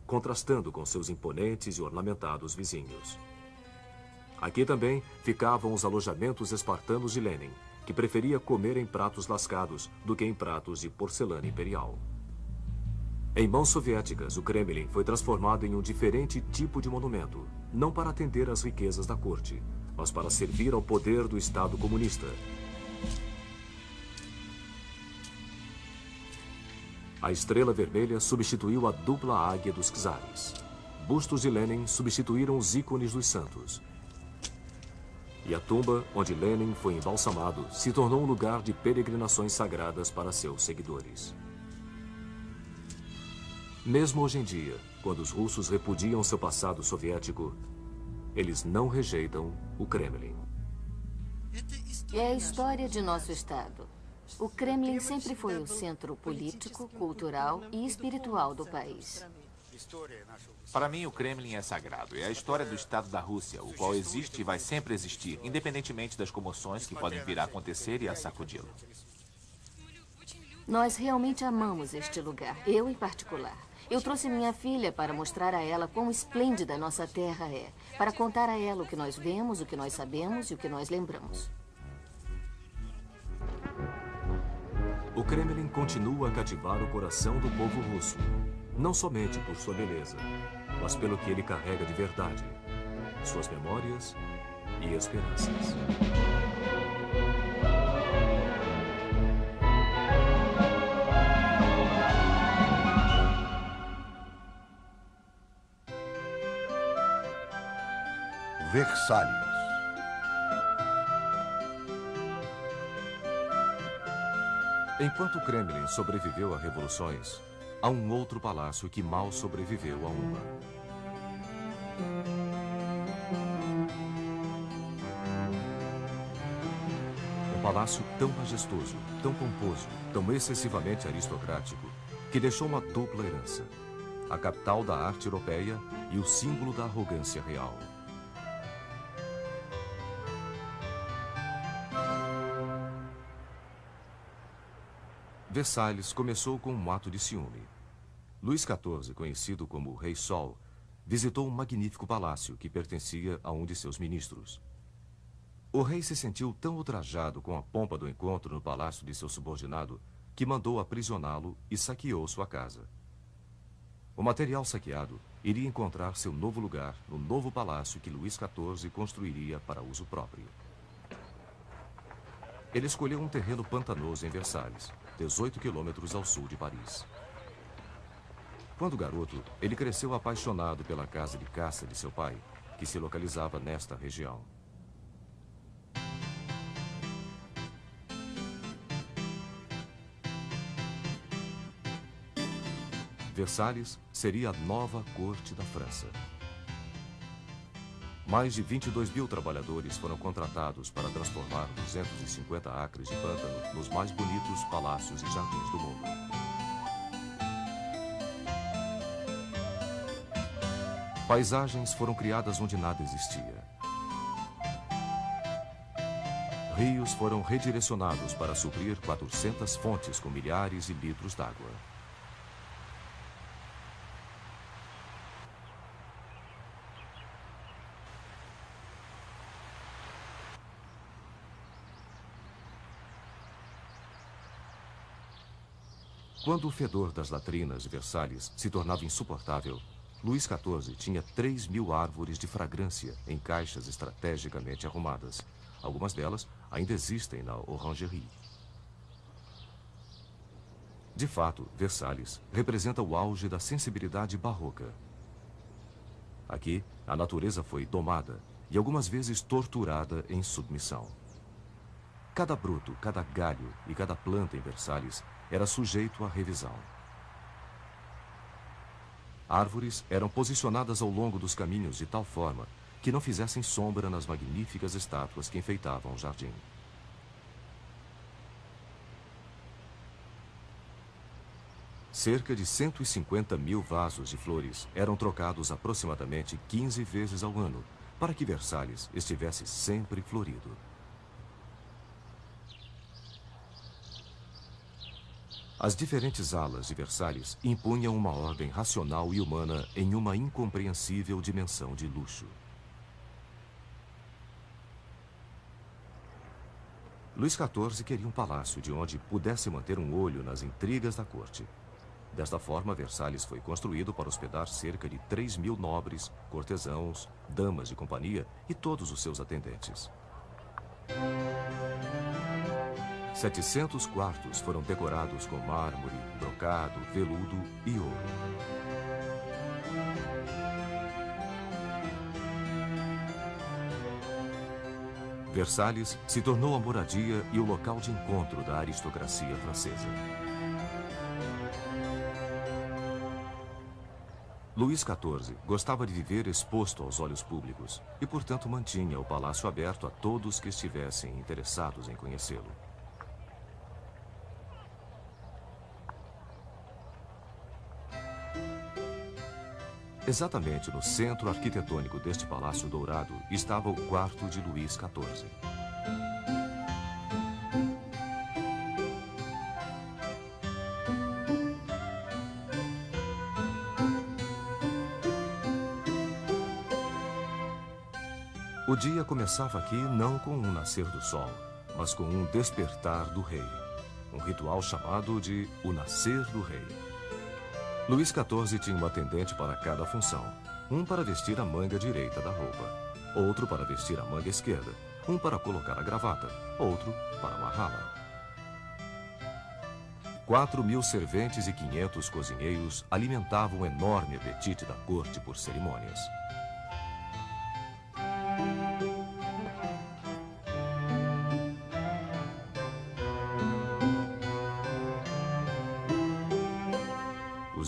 contrastando com seus imponentes e ornamentados vizinhos. Aqui também ficavam os alojamentos espartanos de Lenin, que preferia comer em pratos lascados do que em pratos de porcelana imperial. Em mãos soviéticas, o Kremlin foi transformado em um diferente tipo de monumento, não para atender às riquezas da corte, mas para servir ao poder do Estado comunista. A estrela vermelha substituiu a dupla águia dos czares. Bustos de Lenin substituíram os ícones dos santos. E a tumba onde Lenin foi embalsamado se tornou um lugar de peregrinações sagradas para seus seguidores. Mesmo hoje em dia, quando os russos repudiam seu passado soviético, eles não rejeitam o Kremlin. É a história de nosso Estado. O Kremlin sempre foi o centro político, cultural e espiritual do país. Para mim, o Kremlin é sagrado. É a história do Estado da Rússia, o qual existe e vai sempre existir, independentemente das comoções que podem vir a acontecer e a sacudi-lo. Nós realmente amamos este lugar, eu em particular. Eu trouxe minha filha para mostrar a ela quão esplêndida nossa terra é, para contar a ela o que nós vemos, o que nós sabemos e o que nós lembramos. O Kremlin continua a cativar o coração do povo russo, não somente por sua beleza, mas pelo que ele carrega de verdade, suas memórias e esperanças. Versalhes. Enquanto o Kremlin sobreviveu a revoluções, há um outro palácio que mal sobreviveu a uma. Um palácio tão majestoso, tão pomposo, tão excessivamente aristocrático, que deixou uma dupla herança: a capital da arte europeia e o símbolo da arrogância real. Versalhes começou com um ato de ciúme. Luís XIV, conhecido como Rei Sol, visitou um magnífico palácio que pertencia a um de seus ministros. O rei se sentiu tão ultrajado com a pompa do encontro no palácio de seu subordinado que mandou aprisioná-lo e saqueou sua casa. O material saqueado iria encontrar seu novo lugar no novo palácio que Luís XIV construiria para uso próprio. Ele escolheu um terreno pantanoso em Versalhes, 18 quilômetros ao sul de Paris. Quando garoto, ele cresceu apaixonado pela casa de caça de seu pai, que se localizava nesta região. Versalhes seria a nova corte da França. Mais de 22 mil trabalhadores foram contratados para transformar 250 acres de pântano nos mais bonitos palácios e jardins do mundo. Paisagens foram criadas onde nada existia. Rios foram redirecionados para suprir 400 fontes com milhares de litros d'água. Quando o fedor das latrinas de Versalhes se tornava insuportável, Luís XIV tinha 3.000 árvores de fragrância em caixas estrategicamente arrumadas. Algumas delas ainda existem na Orangerie. De fato, Versalhes representa o auge da sensibilidade barroca. Aqui, a natureza foi domada e algumas vezes torturada em submissão. Cada broto, cada galho e cada planta em Versalhes era sujeito à revisão. Árvores eram posicionadas ao longo dos caminhos de tal forma que não fizessem sombra nas magníficas estátuas que enfeitavam o jardim. Cerca de 150 mil vasos de flores eram trocados aproximadamente 15 vezes ao ano, para que Versalhes estivesse sempre florido. As diferentes alas de Versalhes impunham uma ordem racional e humana em uma incompreensível dimensão de luxo. Luís XIV queria um palácio de onde pudesse manter um olho nas intrigas da corte. Desta forma, Versalhes foi construído para hospedar cerca de 3.000 nobres, cortesãos, damas de companhia e todos os seus atendentes. 700 quartos foram decorados com mármore, brocado, veludo e ouro. Versalhes se tornou a moradia e o local de encontro da aristocracia francesa. Luís XIV gostava de viver exposto aos olhos públicos e, portanto, mantinha o palácio aberto a todos que estivessem interessados em conhecê-lo. Exatamente no centro arquitetônico deste palácio dourado estava o quarto de Luís XIV. O dia começava aqui não com um nascer do sol, mas com um despertar do rei. Um ritual chamado de o nascer do rei. Luís XIV tinha um atendente para cada função. Um para vestir a manga direita da roupa, outro para vestir a manga esquerda, um para colocar a gravata, outro para amarrá-la. 4.000 serventes e 500 cozinheiros alimentavam o enorme apetite da corte por cerimônias.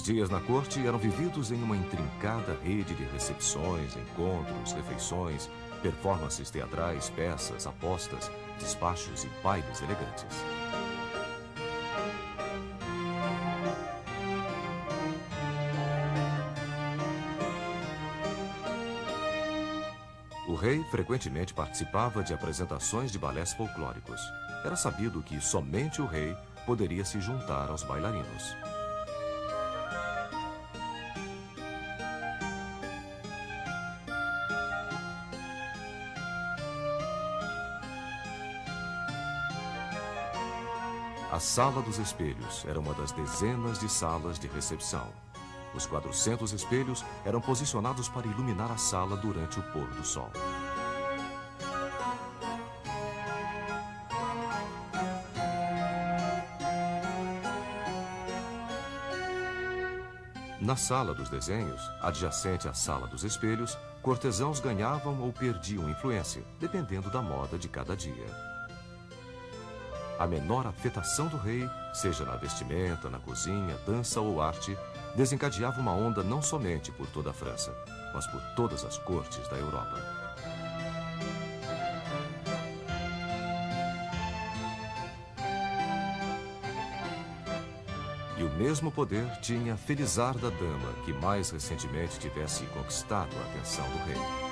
Os dias na corte eram vividos em uma intrincada rede de recepções, encontros, refeições, performances teatrais, peças, apostas, despachos e bailes elegantes. O rei frequentemente participava de apresentações de balés folclóricos. Era sabido que somente o rei poderia se juntar aos bailarinos. A Sala dos Espelhos era uma das dezenas de salas de recepção. Os 400 espelhos eram posicionados para iluminar a sala durante o pôr do sol. Na Sala dos Desenhos, adjacente à Sala dos Espelhos, cortesãos ganhavam ou perdiam influência, dependendo da moda de cada dia. A menor afetação do rei, seja na vestimenta, na cozinha, dança ou arte, desencadeava uma onda não somente por toda a França, mas por todas as cortes da Europa. E o mesmo poder tinha a felizarda dama que mais recentemente tivesse conquistado a atenção do rei.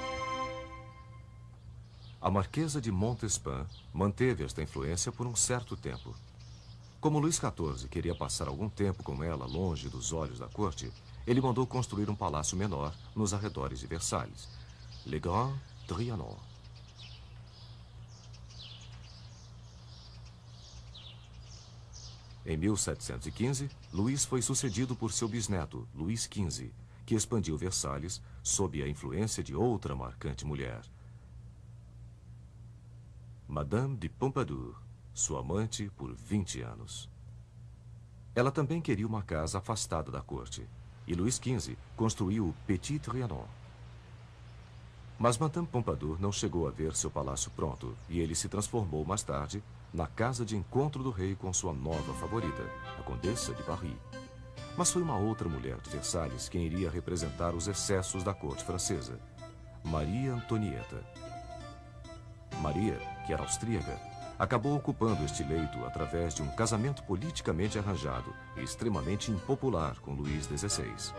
A Marquesa de Montespan manteve esta influência por um certo tempo. Como Luís XIV queria passar algum tempo com ela longe dos olhos da corte, ele mandou construir um palácio menor nos arredores de Versalhes, Le Grand Trianon. Em 1715, Luís foi sucedido por seu bisneto, Luís XV, que expandiu Versalhes sob a influência de outra marcante mulher, Madame de Pompadour, sua amante por 20 anos. Ela também queria uma casa afastada da corte, e Luís XV construiu o Petit Trianon. Mas Madame Pompadour não chegou a ver seu palácio pronto, e ele se transformou mais tarde, na casa de encontro do rei com sua nova favorita, a Condessa de Paris. Mas foi uma outra mulher de Versalhes quem iria representar os excessos da corte francesa, Maria Antonieta. Maria, que era austríaca, acabou ocupando este leito através de um casamento politicamente arranjado e extremamente impopular com Luís XVI.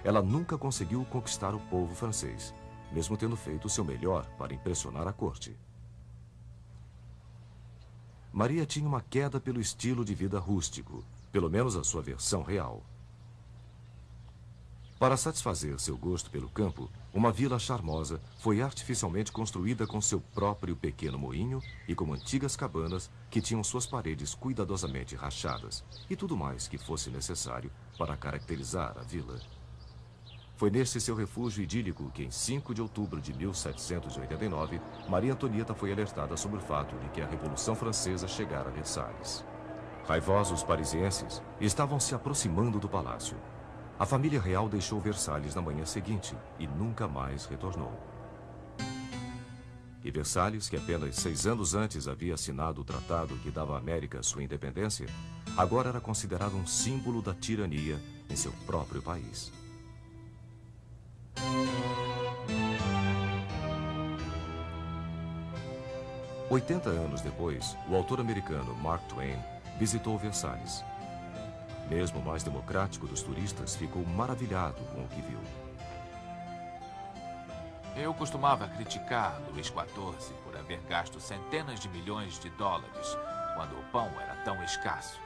Ela nunca conseguiu conquistar o povo francês, mesmo tendo feito o seu melhor para impressionar a corte. Maria tinha uma queda pelo estilo de vida rústico, pelo menos a sua versão real. Para satisfazer seu gosto pelo campo, uma vila charmosa foi artificialmente construída com seu próprio pequeno moinho e com antigas cabanas que tinham suas paredes cuidadosamente rachadas e tudo mais que fosse necessário para caracterizar a vila. Foi nesse seu refúgio idílico que, em 5 de outubro de 1789, Maria Antonieta foi alertada sobre o fato de que a Revolução Francesa chegara a Versalhes. Raivosos parisienses estavam se aproximando do palácio. A família real deixou Versalhes na manhã seguinte e nunca mais retornou. E Versalhes, que apenas 6 anos antes havia assinado o tratado que dava à América sua independência, agora era considerado um símbolo da tirania em seu próprio país. Oitenta anos depois, o autor americano Mark Twain visitou Versalhes. Mesmo o mais democrático dos turistas ficou maravilhado com o que viu. Eu costumava criticar Luís XIV por haver gasto centenas de milhões de dólares quando o pão era tão escasso.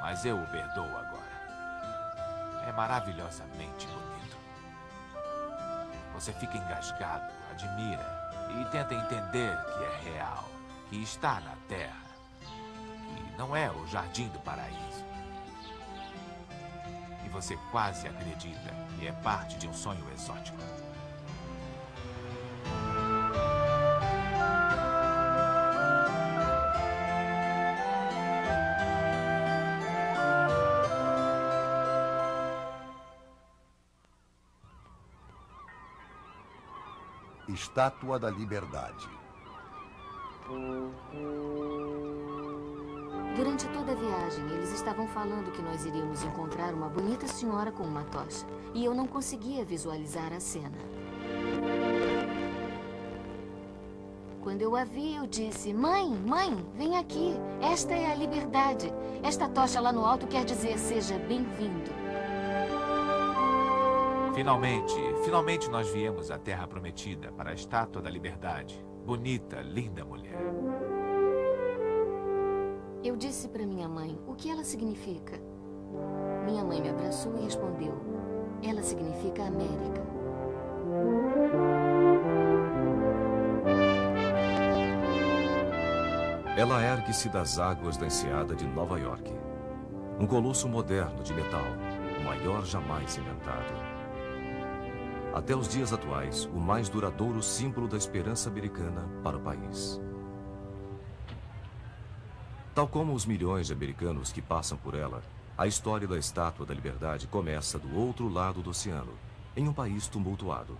Mas eu o perdoo agora. É maravilhosamente bonito. Você fica engasgado, admira e tenta entender que é real, que está na Terra, que não é o jardim do paraíso. E você quase acredita que é parte de um sonho exótico. Estátua da Liberdade. Durante toda a viagem, eles estavam falando que nós iríamos encontrar uma bonita senhora com uma tocha. E eu não conseguia visualizar a cena. Quando eu a vi, eu disse: Mãe, mãe, vem aqui. Esta é a liberdade. Esta tocha lá no alto quer dizer seja bem-vindo. Finalmente nós viemos à Terra Prometida para a Estátua da Liberdade. Bonita, linda mulher. Eu disse para minha mãe o que ela significa. Minha mãe me abraçou e respondeu: ela significa América. Ela ergue-se das águas da enseada de Nova York. Um colosso moderno de metal, o maior jamais inventado. Até os dias atuais, o mais duradouro símbolo da esperança americana para o país. Tal como os milhões de americanos que passam por ela, a história da Estátua da Liberdade começa do outro lado do oceano, em um país tumultuado.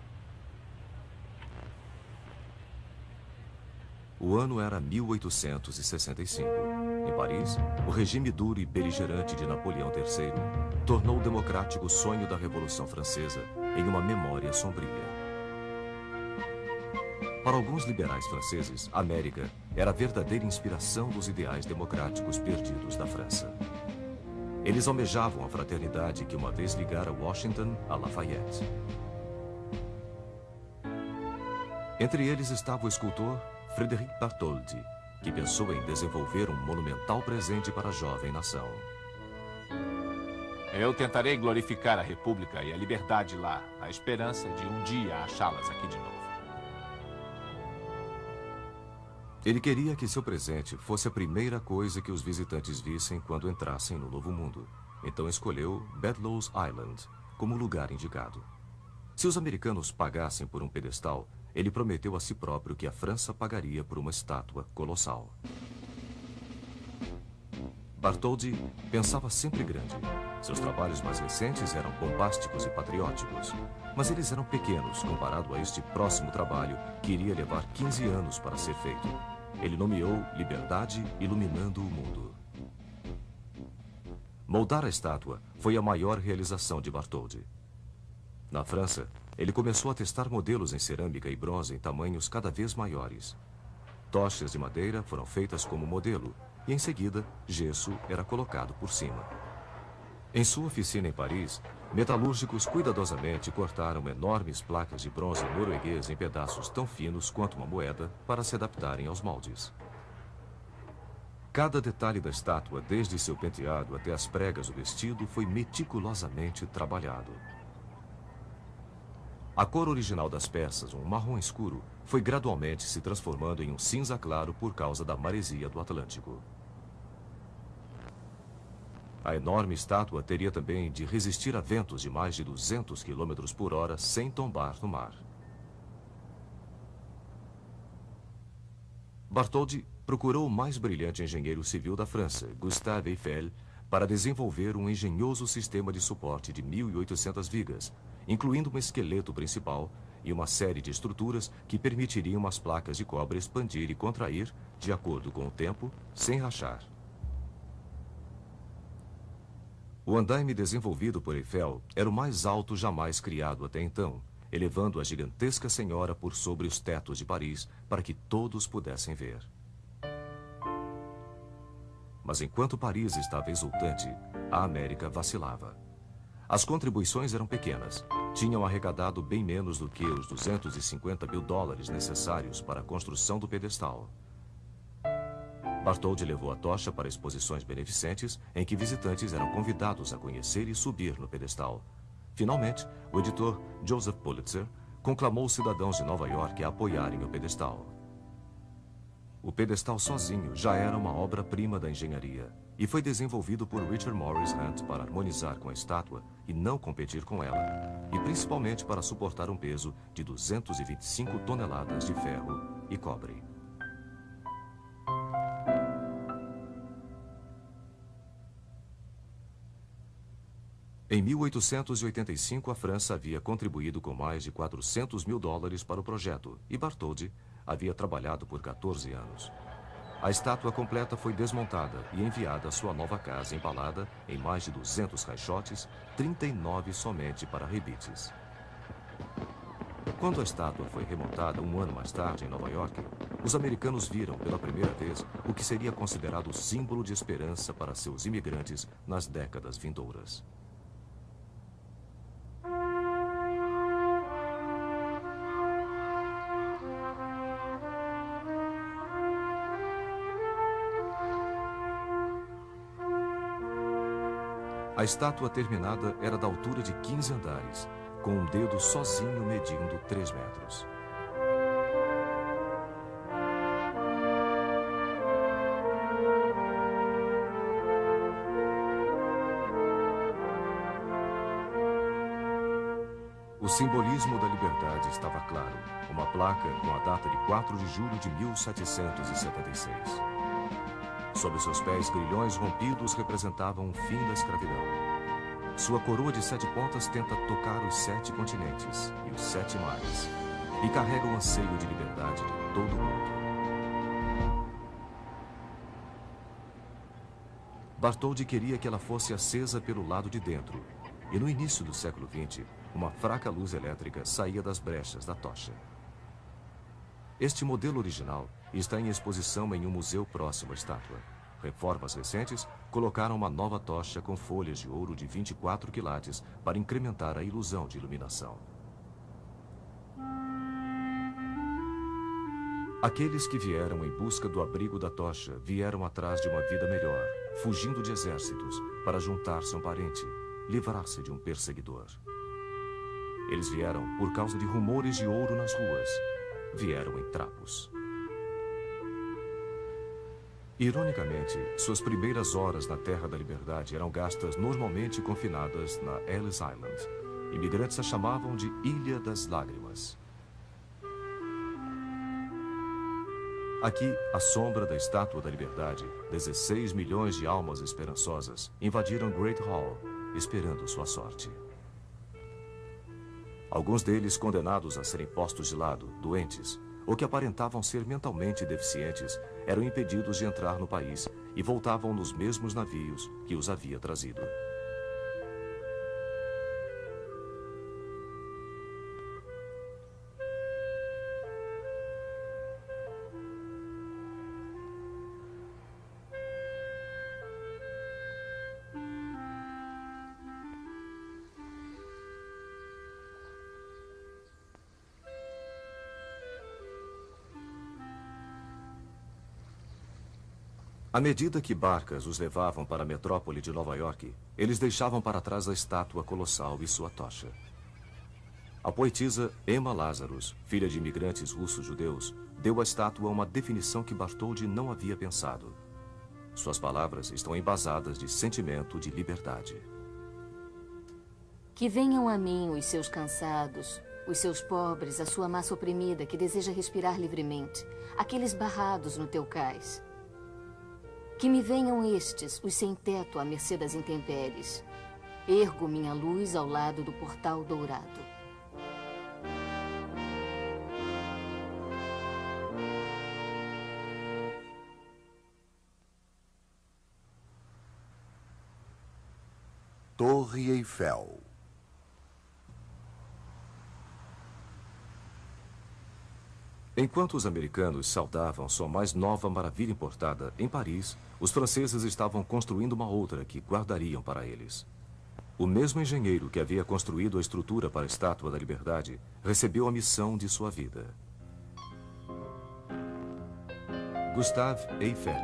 O ano era 1865. Em Paris, o regime duro e beligerante de Napoleão III tornou o democrático sonho da Revolução Francesa em uma memória sombria. Para alguns liberais franceses, a América era a verdadeira inspiração dos ideais democráticos perdidos da França. Eles almejavam a fraternidade que uma vez ligara Washington a Lafayette. Entre eles estava o escultor Frédéric Bartholdi, que pensou em desenvolver um monumental presente para a jovem nação. Eu tentarei glorificar a República e a liberdade lá, na esperança de um dia achá-las aqui de novo. Ele queria que seu presente fosse a primeira coisa que os visitantes vissem quando entrassem no Novo Mundo. Então escolheu Bedloe's Island como lugar indicado. Se os americanos pagassem por um pedestal, ele prometeu a si próprio que a França pagaria por uma estátua colossal. Bartholdi pensava sempre grande. Seus trabalhos mais recentes eram bombásticos e patrióticos, mas eles eram pequenos comparado a este próximo trabalho que iria levar 15 anos para ser feito. ele nomeou Liberdade Iluminando o Mundo. Moldar a estátua foi a maior realização de Bartholdi. Na França, ele começou a testar modelos em cerâmica e bronze em tamanhos cada vez maiores. Tochas de madeira foram feitas como modelo e, em seguida, gesso era colocado por cima. Em sua oficina em Paris, metalúrgicos cuidadosamente cortaram enormes placas de bronze norueguês em pedaços tão finos quanto uma moeda para se adaptarem aos moldes. Cada detalhe da estátua, desde seu penteado até as pregas do vestido, foi meticulosamente trabalhado. A cor original das peças, um marrom escuro, foi gradualmente se transformando em um cinza claro por causa da maresia do Atlântico. A enorme estátua teria também de resistir a ventos de mais de 200 km por hora sem tombar no mar. Bartholdi procurou o mais brilhante engenheiro civil da França, Gustave Eiffel, para desenvolver um engenhoso sistema de suporte de 1.800 vigas, incluindo um esqueleto principal e uma série de estruturas que permitiriam as placas de cobre expandir e contrair, de acordo com o tempo, sem rachar. O andaime desenvolvido por Eiffel era o mais alto jamais criado até então, elevando a gigantesca senhora por sobre os tetos de Paris para que todos pudessem ver. Mas enquanto Paris estava exultante, a América vacilava. As contribuições eram pequenas. Tinham arrecadado bem menos do que os $250 mil necessários para a construção do pedestal. Bartholdi levou a tocha para exposições beneficentes em que visitantes eram convidados a conhecer e subir no pedestal. Finalmente, o editor Joseph Pulitzer conclamou os cidadãos de Nova York a apoiarem o pedestal. O pedestal sozinho já era uma obra-prima da engenharia e foi desenvolvido por Richard Morris Hunt para harmonizar com a estátua e não competir com ela, e principalmente para suportar um peso de 225 toneladas de ferro e cobre. Em 1885, a França havia contribuído com mais de $400 mil para o projeto e Bartholdi havia trabalhado por 14 anos. A estátua completa foi desmontada e enviada à sua nova casa embalada em mais de 200 caixotes, 39 somente para rebites. Quando a estátua foi remontada um ano mais tarde em Nova York, os americanos viram pela primeira vez o que seria considerado o símbolo de esperança para seus imigrantes nas décadas vindouras. A estátua terminada era da altura de 15 andares, com um dedo sozinho medindo 3 metros. O simbolismo da liberdade estava claro. Uma placa com a data de 4 de julho de 1776. Sob seus pés, grilhões rompidos representavam o fim da escravidão. Sua coroa de 7 pontas tenta tocar os 7 continentes e os 7 mares, e carrega o anseio de liberdade de todo o mundo. Bartholdi queria que ela fosse acesa pelo lado de dentro, e no início do século XX, uma fraca luz elétrica saía das brechas da tocha. Este modelo original está em exposição em um museu próximo à estátua. Reformas recentes colocaram uma nova tocha com folhas de ouro de 24 quilates para incrementar a ilusão de iluminação. Aqueles que vieram em busca do abrigo da tocha vieram atrás de uma vida melhor, fugindo de exércitos para juntar-se a um parente, livrar-se de um perseguidor. Eles vieram por causa de rumores de ouro nas ruas. Vieram em trapos. Ironicamente, suas primeiras horas na Terra da Liberdade eram gastas normalmente confinadas na Ellis Island. Imigrantes a chamavam de Ilha das Lágrimas. Aqui, à sombra da Estátua da Liberdade, 16 milhões de almas esperançosas invadiram Great Hall, esperando sua sorte. Alguns deles condenados a serem postos de lado, doentes, ou que aparentavam ser mentalmente deficientes eram impedidos de entrar no país e voltavam nos mesmos navios que os havia trazido. À medida que barcas os levavam para a metrópole de Nova York, eles deixavam para trás a estátua colossal e sua tocha. A poetisa Emma Lazarus, filha de imigrantes russos-judeus, deu à estátua uma definição que Bartholdi não havia pensado. Suas palavras estão embasadas de sentimento de liberdade. Que venham a mim os seus cansados, os seus pobres, a sua massa oprimida que deseja respirar livremente, aqueles barrados no teu cais. Que me venham estes, os sem teto à mercê das intempéries. Ergo minha luz ao lado do portal dourado. Torre Eiffel. Enquanto os americanos saudavam sua mais nova maravilha importada, em Paris, os franceses estavam construindo uma outra que guardariam para eles. O mesmo engenheiro que havia construído a estrutura para a Estátua da Liberdade recebeu a missão de sua vida. Gustave Eiffel,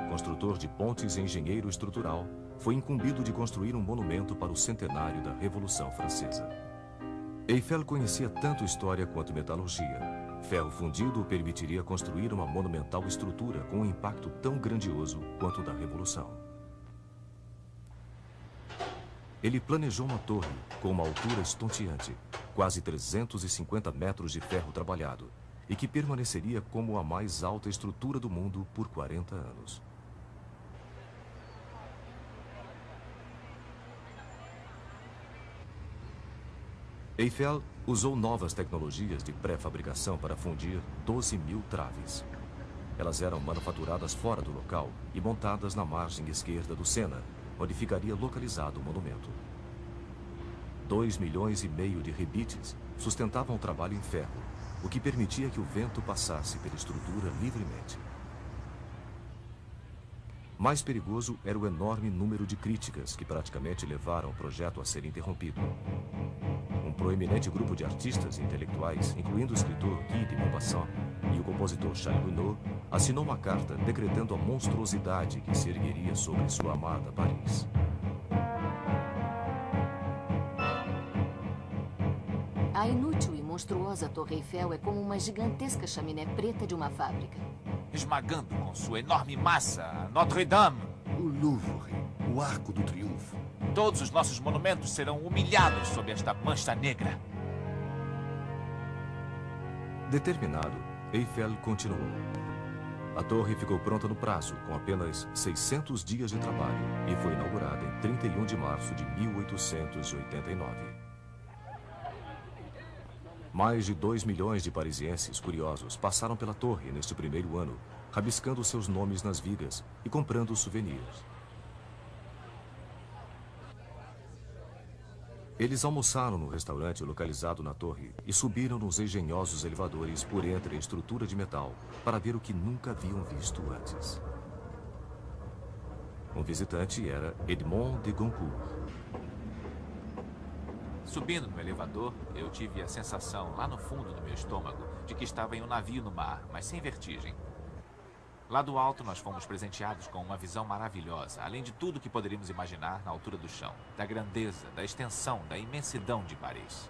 construtor de pontes e engenheiro estrutural, foi incumbido de construir um monumento para o centenário da Revolução Francesa. Eiffel conhecia tanto história quanto metalurgia. Ferro fundido o permitiria construir uma monumental estrutura com um impacto tão grandioso quanto o da Revolução. Ele planejou uma torre com uma altura estonteante, quase 350 metros de ferro trabalhado, e que permaneceria como a mais alta estrutura do mundo por 40 anos. Eiffel usou novas tecnologias de pré-fabricação para fundir 12.000 traves. Elas eram manufaturadas fora do local e montadas na margem esquerda do Sena, onde ficaria localizado o monumento. 2,5 milhões de rebites sustentavam o trabalho em ferro, o que permitia que o vento passasse pela estrutura livremente. Mais perigoso era o enorme número de críticas que praticamente levaram o projeto a ser interrompido. Um proeminente grupo de artistas e intelectuais, incluindo o escritor Guy de Maupassant e o compositor Charles Gounod, assinou uma carta decretando a monstruosidade que se ergueria sobre sua amada Paris. A inútil e monstruosa Torre Eiffel é como uma gigantesca chaminé preta de uma fábrica. Esmagando com sua enorme massa a Notre-Dame. O Louvre, o Arco do Triunfo. Todos os nossos monumentos serão humilhados sob esta mancha negra. Determinado, Eiffel continuou. A torre ficou pronta no prazo, com apenas 600 dias de trabalho, e foi inaugurada em 31 de março de 1889. Mais de 2 milhões de parisienses curiosos passaram pela torre neste primeiro ano, rabiscando seus nomes nas vigas e comprando souvenirs. Eles almoçaram no restaurante localizado na torre e subiram nos engenhosos elevadores por entre a estrutura de metal para ver o que nunca haviam visto antes. Um visitante era Edmond de Goncourt. Subindo no elevador, eu tive a sensação, lá no fundo do meu estômago, de que estava em um navio no mar, mas sem vertigem. Lá do alto, nós fomos presenteados com uma visão maravilhosa, além de tudo que poderíamos imaginar na altura do chão, da grandeza, da extensão, da imensidão de Paris.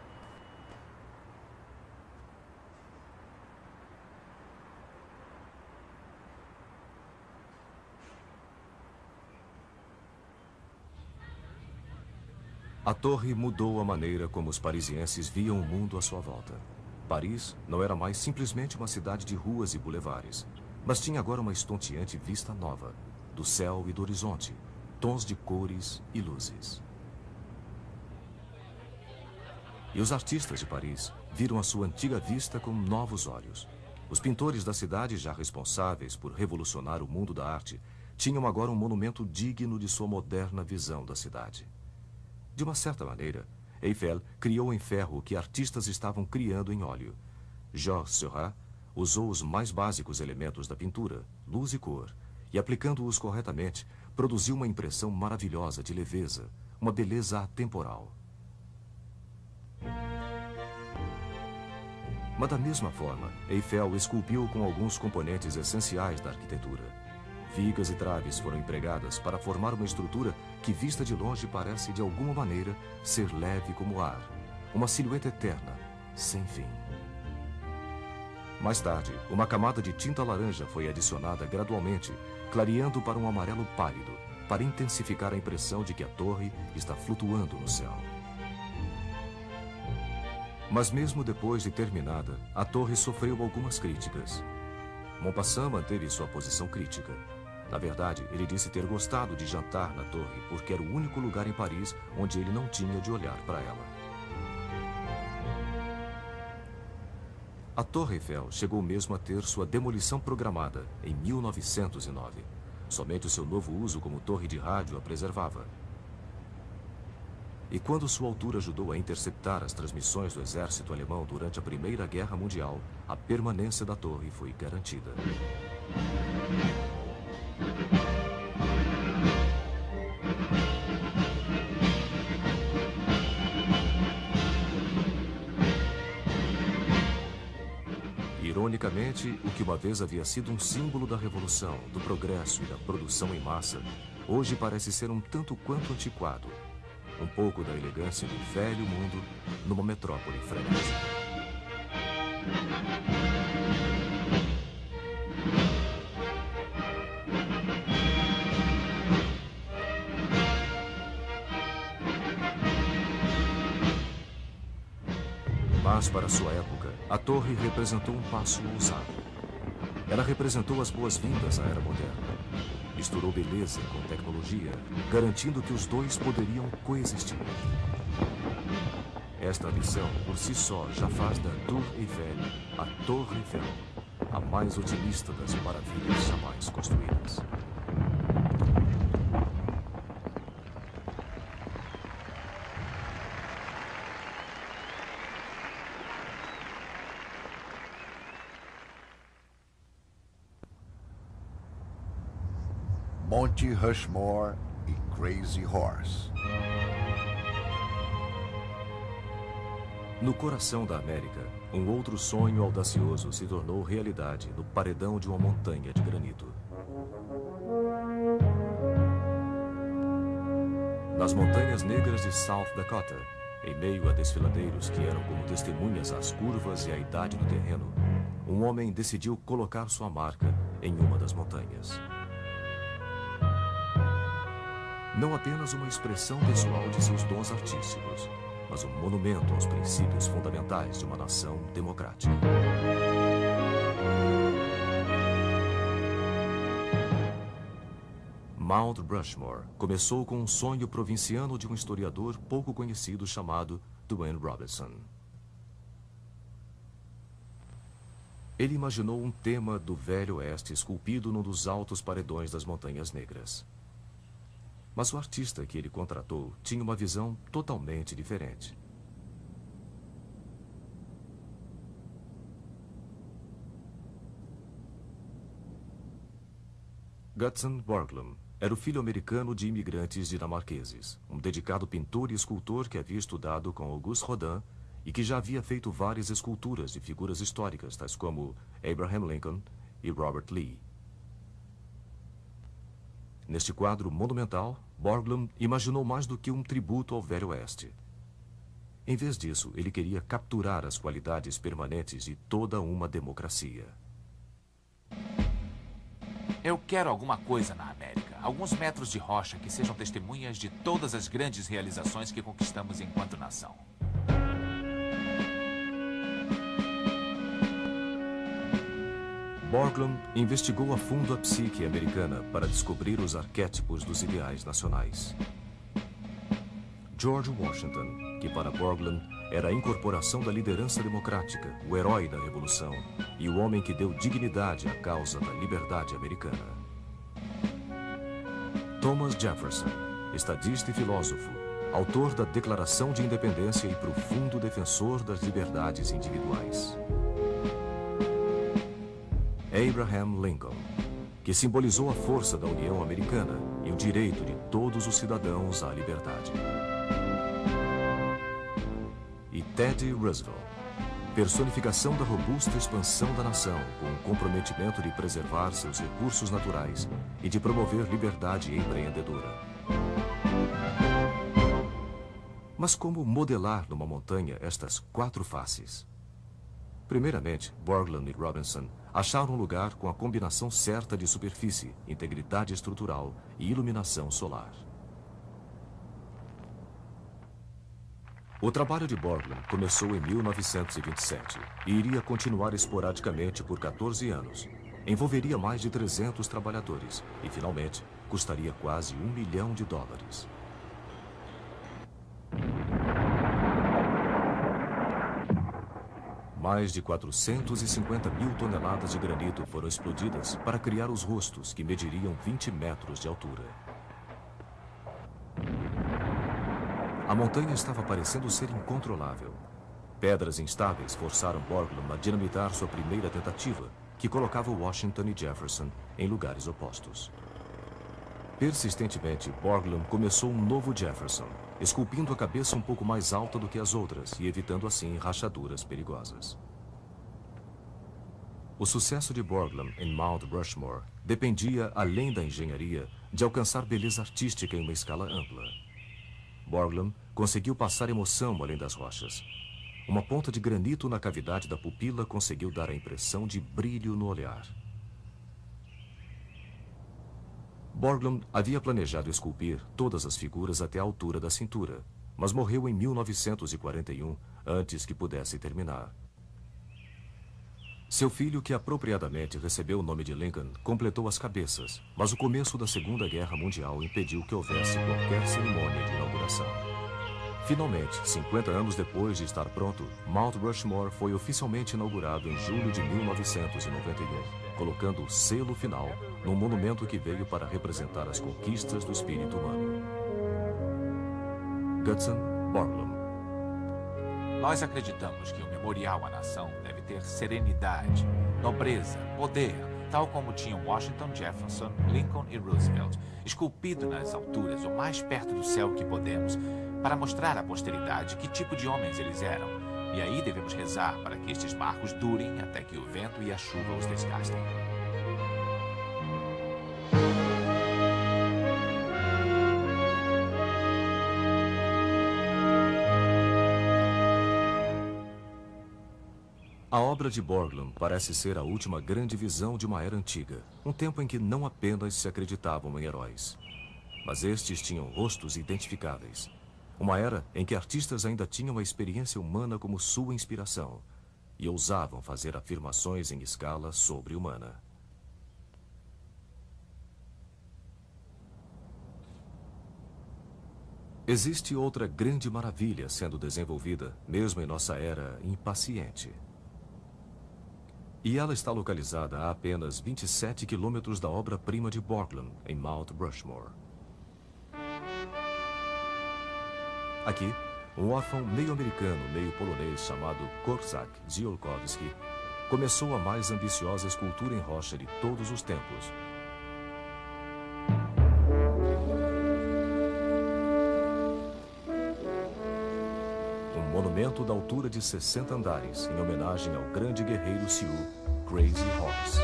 A torre mudou a maneira como os parisienses viam o mundo à sua volta. Paris não era mais simplesmente uma cidade de ruas e bulevares, mas tinha agora uma estonteante vista nova, do céu e do horizonte, tons de cores e luzes. E os artistas de Paris viram a sua antiga vista com novos olhos. Os pintores da cidade, já responsáveis por revolucionar o mundo da arte, tinham agora um monumento digno de sua moderna visão da cidade. De uma certa maneira, Eiffel criou em ferro o que artistas estavam criando em óleo. Georges Seurat usou os mais básicos elementos da pintura, luz e cor, e aplicando-os corretamente, produziu uma impressão maravilhosa de leveza, uma beleza atemporal. Mas da mesma forma, Eiffel esculpiu com alguns componentes essenciais da arquitetura. Vigas e traves foram empregadas para formar uma estrutura que, vista de longe, parece, de alguma maneira, ser leve como ar, uma silhueta eterna, sem fim. Mais tarde, uma camada de tinta laranja foi adicionada gradualmente, clareando para um amarelo pálido, para intensificar a impressão de que a torre está flutuando no céu. Mas mesmo depois de terminada, a torre sofreu algumas críticas. Maupassant manteve sua posição crítica. Na verdade, ele disse ter gostado de jantar na torre porque era o único lugar em Paris onde ele não tinha de olhar para ela. A Torre Eiffel chegou mesmo a ter sua demolição programada em 1909. Somente o seu novo uso como torre de rádio a preservava. E quando sua altura ajudou a interceptar as transmissões do exército alemão durante a Primeira Guerra Mundial, a permanência da torre foi garantida. Ironicamente, o que uma vez havia sido um símbolo da revolução, do progresso e da produção em massa, hoje parece ser um tanto quanto antiquado. Um pouco da elegância do velho mundo numa metrópole frenética. Mas, para sua época, a torre representou um passo ousado. Ela representou as boas-vindas à era moderna. Misturou beleza com tecnologia, garantindo que os dois poderiam coexistir. Esta lição, por si só, já faz da Tour Eiffel a Torre Eiffel, a mais otimista das maravilhas jamais construídas. Monte Rushmore e Crazy Horse. No coração da América, um outro sonho audacioso se tornou realidade no paredão de uma montanha de granito. Nas montanhas negras de South Dakota, em meio a desfiladeiros que eram como testemunhas às curvas e à idade do terreno, um homem decidiu colocar sua marca em uma das montanhas. Não apenas uma expressão pessoal de seus dons artísticos, mas um monumento aos princípios fundamentais de uma nação democrática. Mount Rushmore começou com um sonho provinciano de um historiador pouco conhecido chamado Dwayne Robertson. Ele imaginou um tema do Velho Oeste esculpido num dos altos paredões das Montanhas Negras. Mas o artista que ele contratou tinha uma visão totalmente diferente. Gutzon Borglum era o filho americano de imigrantes dinamarqueses, um dedicado pintor e escultor que havia estudado com Auguste Rodin e que já havia feito várias esculturas de figuras históricas, tais como Abraham Lincoln e Robert Lee. Neste quadro monumental, Borglum imaginou mais do que um tributo ao Velho Oeste. Em vez disso, ele queria capturar as qualidades permanentes de toda uma democracia. Eu quero alguma coisa na América. Alguns metros de rocha que sejam testemunhas de todas as grandes realizações que conquistamos enquanto nação. Borglum investigou a fundo a psique americana para descobrir os arquétipos dos ideais nacionais. George Washington, que para Borglum era a incorporação da liderança democrática, o herói da Revolução e o homem que deu dignidade à causa da liberdade americana. Thomas Jefferson, estadista e filósofo, autor da Declaração de Independência e profundo defensor das liberdades individuais. Abraham Lincoln, que simbolizou a força da União Americana e o direito de todos os cidadãos à liberdade. E Teddy Roosevelt, personificação da robusta expansão da nação, com o comprometimento de preservar seus recursos naturais e de promover liberdade empreendedora. Mas como modelar numa montanha estas 4 faces? Primeiramente, Borglum e Robinson acharam um lugar com a combinação certa de superfície, integridade estrutural e iluminação solar. O trabalho de Borglum começou em 1927 e iria continuar esporadicamente por 14 anos. Envolveria mais de 300 trabalhadores e, finalmente, custaria quase $1 milhão. Mais de 450 mil toneladas de granito foram explodidas para criar os rostos, que mediriam 20 metros de altura. A montanha estava parecendo ser incontrolável. Pedras instáveis forçaram Borglum a dinamitar sua primeira tentativa, que colocava Washington e Jefferson em lugares opostos. Persistentemente, Borglum começou um novo Jefferson, esculpindo a cabeça um pouco mais alta do que as outras e evitando assim rachaduras perigosas. O sucesso de Borglum em Mount Rushmore dependia, além da engenharia, de alcançar beleza artística em uma escala ampla. Borglum conseguiu passar emoção além das rochas. Uma ponta de granito na cavidade da pupila conseguiu dar a impressão de brilho no olhar. Borglum havia planejado esculpir todas as figuras até a altura da cintura, mas morreu em 1941, antes que pudesse terminar. Seu filho, que apropriadamente recebeu o nome de Lincoln, completou as cabeças, mas o começo da Segunda Guerra Mundial impediu que houvesse qualquer cerimônia de inauguração. Finalmente, 50 anos depois de estar pronto, Mount Rushmore foi oficialmente inaugurado em julho de 1991, colocando o selo final num monumento que veio para representar as conquistas do espírito humano. Gutzon Borglum. Nós acreditamos que o memorial à nação deve ter serenidade, nobreza, poder, tal como tinham Washington, Jefferson, Lincoln e Roosevelt, esculpido nas alturas, o mais perto do céu que podemos, para mostrar à posteridade que tipo de homens eles eram. E aí devemos rezar para que estes marcos durem até que o vento e a chuva os desgastem. A obra de Borglum parece ser a última grande visão de uma era antiga, um tempo em que não apenas se acreditavam em heróis, mas estes tinham rostos identificáveis. Uma era em que artistas ainda tinham a experiência humana como sua inspiração e ousavam fazer afirmações em escala sobre-humana. Existe outra grande maravilha sendo desenvolvida, mesmo em nossa era impaciente. E ela está localizada a apenas 27 quilômetros da obra-prima de Borglum, em Mount Rushmore. Aqui, um órfão meio americano, meio polonês chamado Korczak Ziolkowski começou a mais ambiciosa escultura em rocha de todos os tempos. Um monumento da altura de 60 andares, em homenagem ao grande guerreiro Sioux, Crazy Horse.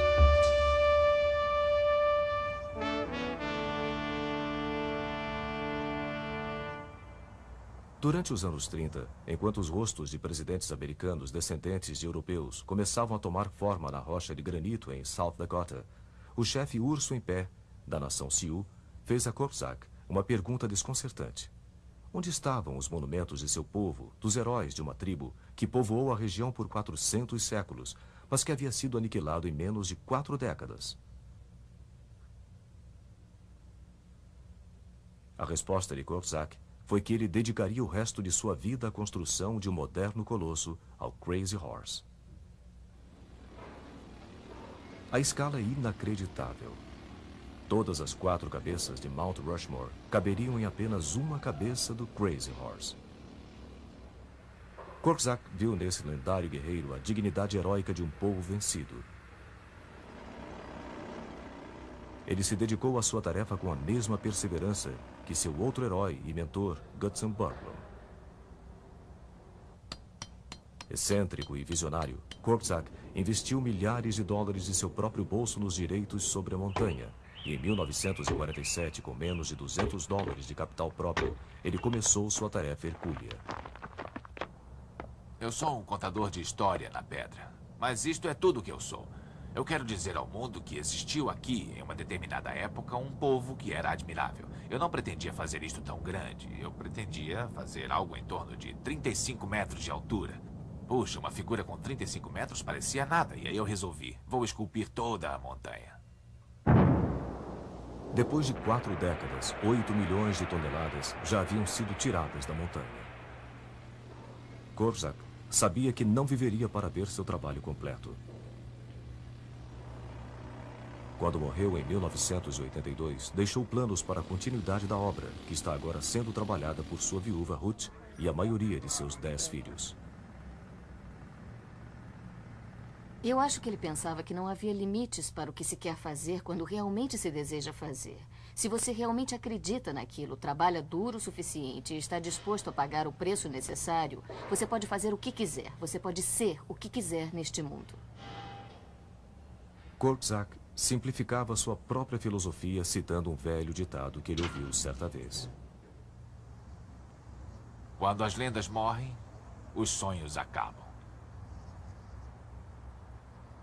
Durante os anos 30, enquanto os rostos de presidentes americanos descendentes de europeus começavam a tomar forma na rocha de granito em South Dakota, o chefe urso em pé, da nação Sioux, fez a Korczak uma pergunta desconcertante. Onde estavam os monumentos de seu povo, dos heróis de uma tribo que povoou a região por 400 séculos, mas que havia sido aniquilado em menos de 4 décadas? A resposta de Korczak foi que ele dedicaria o resto de sua vida à construção de um moderno colosso, ao Crazy Horse. A escala é inacreditável. Todas as 4 cabeças de Mount Rushmore caberiam em apenas uma cabeça do Crazy Horse. Korczak viu nesse lendário guerreiro a dignidade heróica de um povo vencido. Ele se dedicou à sua tarefa com a mesma perseverança que seu outro herói e mentor, Gutzon Borglum. Excêntrico e visionário, Korczak investiu milhares de dólares de seu próprio bolso nos direitos sobre a montanha. E em 1947, com menos de $200 de capital próprio, ele começou sua tarefa hercúlea. Eu sou um contador de história na pedra, mas isto é tudo o que eu sou. Eu quero dizer ao mundo que existiu aqui, em uma determinada época, um povo que era admirável. Eu não pretendia fazer isto tão grande. Eu pretendia fazer algo em torno de 35 metros de altura. Puxa, uma figura com 35 metros parecia nada, e aí eu resolvi. Vou esculpir toda a montanha. Depois de 4 décadas, 8 milhões de toneladas já haviam sido tiradas da montanha. Korczak sabia que não viveria para ver seu trabalho completo. Quando morreu em 1982, deixou planos para a continuidade da obra, que está agora sendo trabalhada por sua viúva Ruth e a maioria de seus 10 filhos. Eu acho que ele pensava que não havia limites para o que se quer fazer quando realmente se deseja fazer. Se você realmente acredita naquilo, trabalha duro o suficiente e está disposto a pagar o preço necessário, você pode fazer o que quiser. Você pode ser o que quiser neste mundo. Korczak simplificava sua própria filosofia citando um velho ditado que ele ouviu certa vez. Quando as lendas morrem, os sonhos acabam.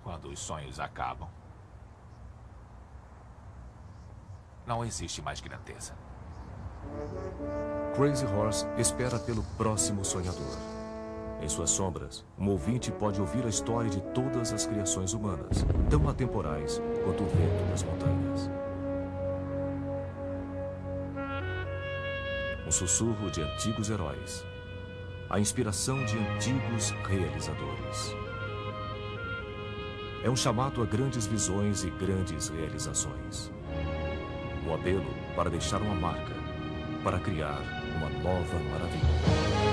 Quando os sonhos acabam, não existe mais grandeza. Crazy Horse espera pelo próximo sonhador. Em suas sombras, um ouvinte pode ouvir a história de todas as criações humanas, tão atemporais quanto o vento das montanhas. Um sussurro de antigos heróis. A inspiração de antigos realizadores. É um chamado a grandes visões e grandes realizações. Um apelo para deixar uma marca, para criar uma nova maravilha.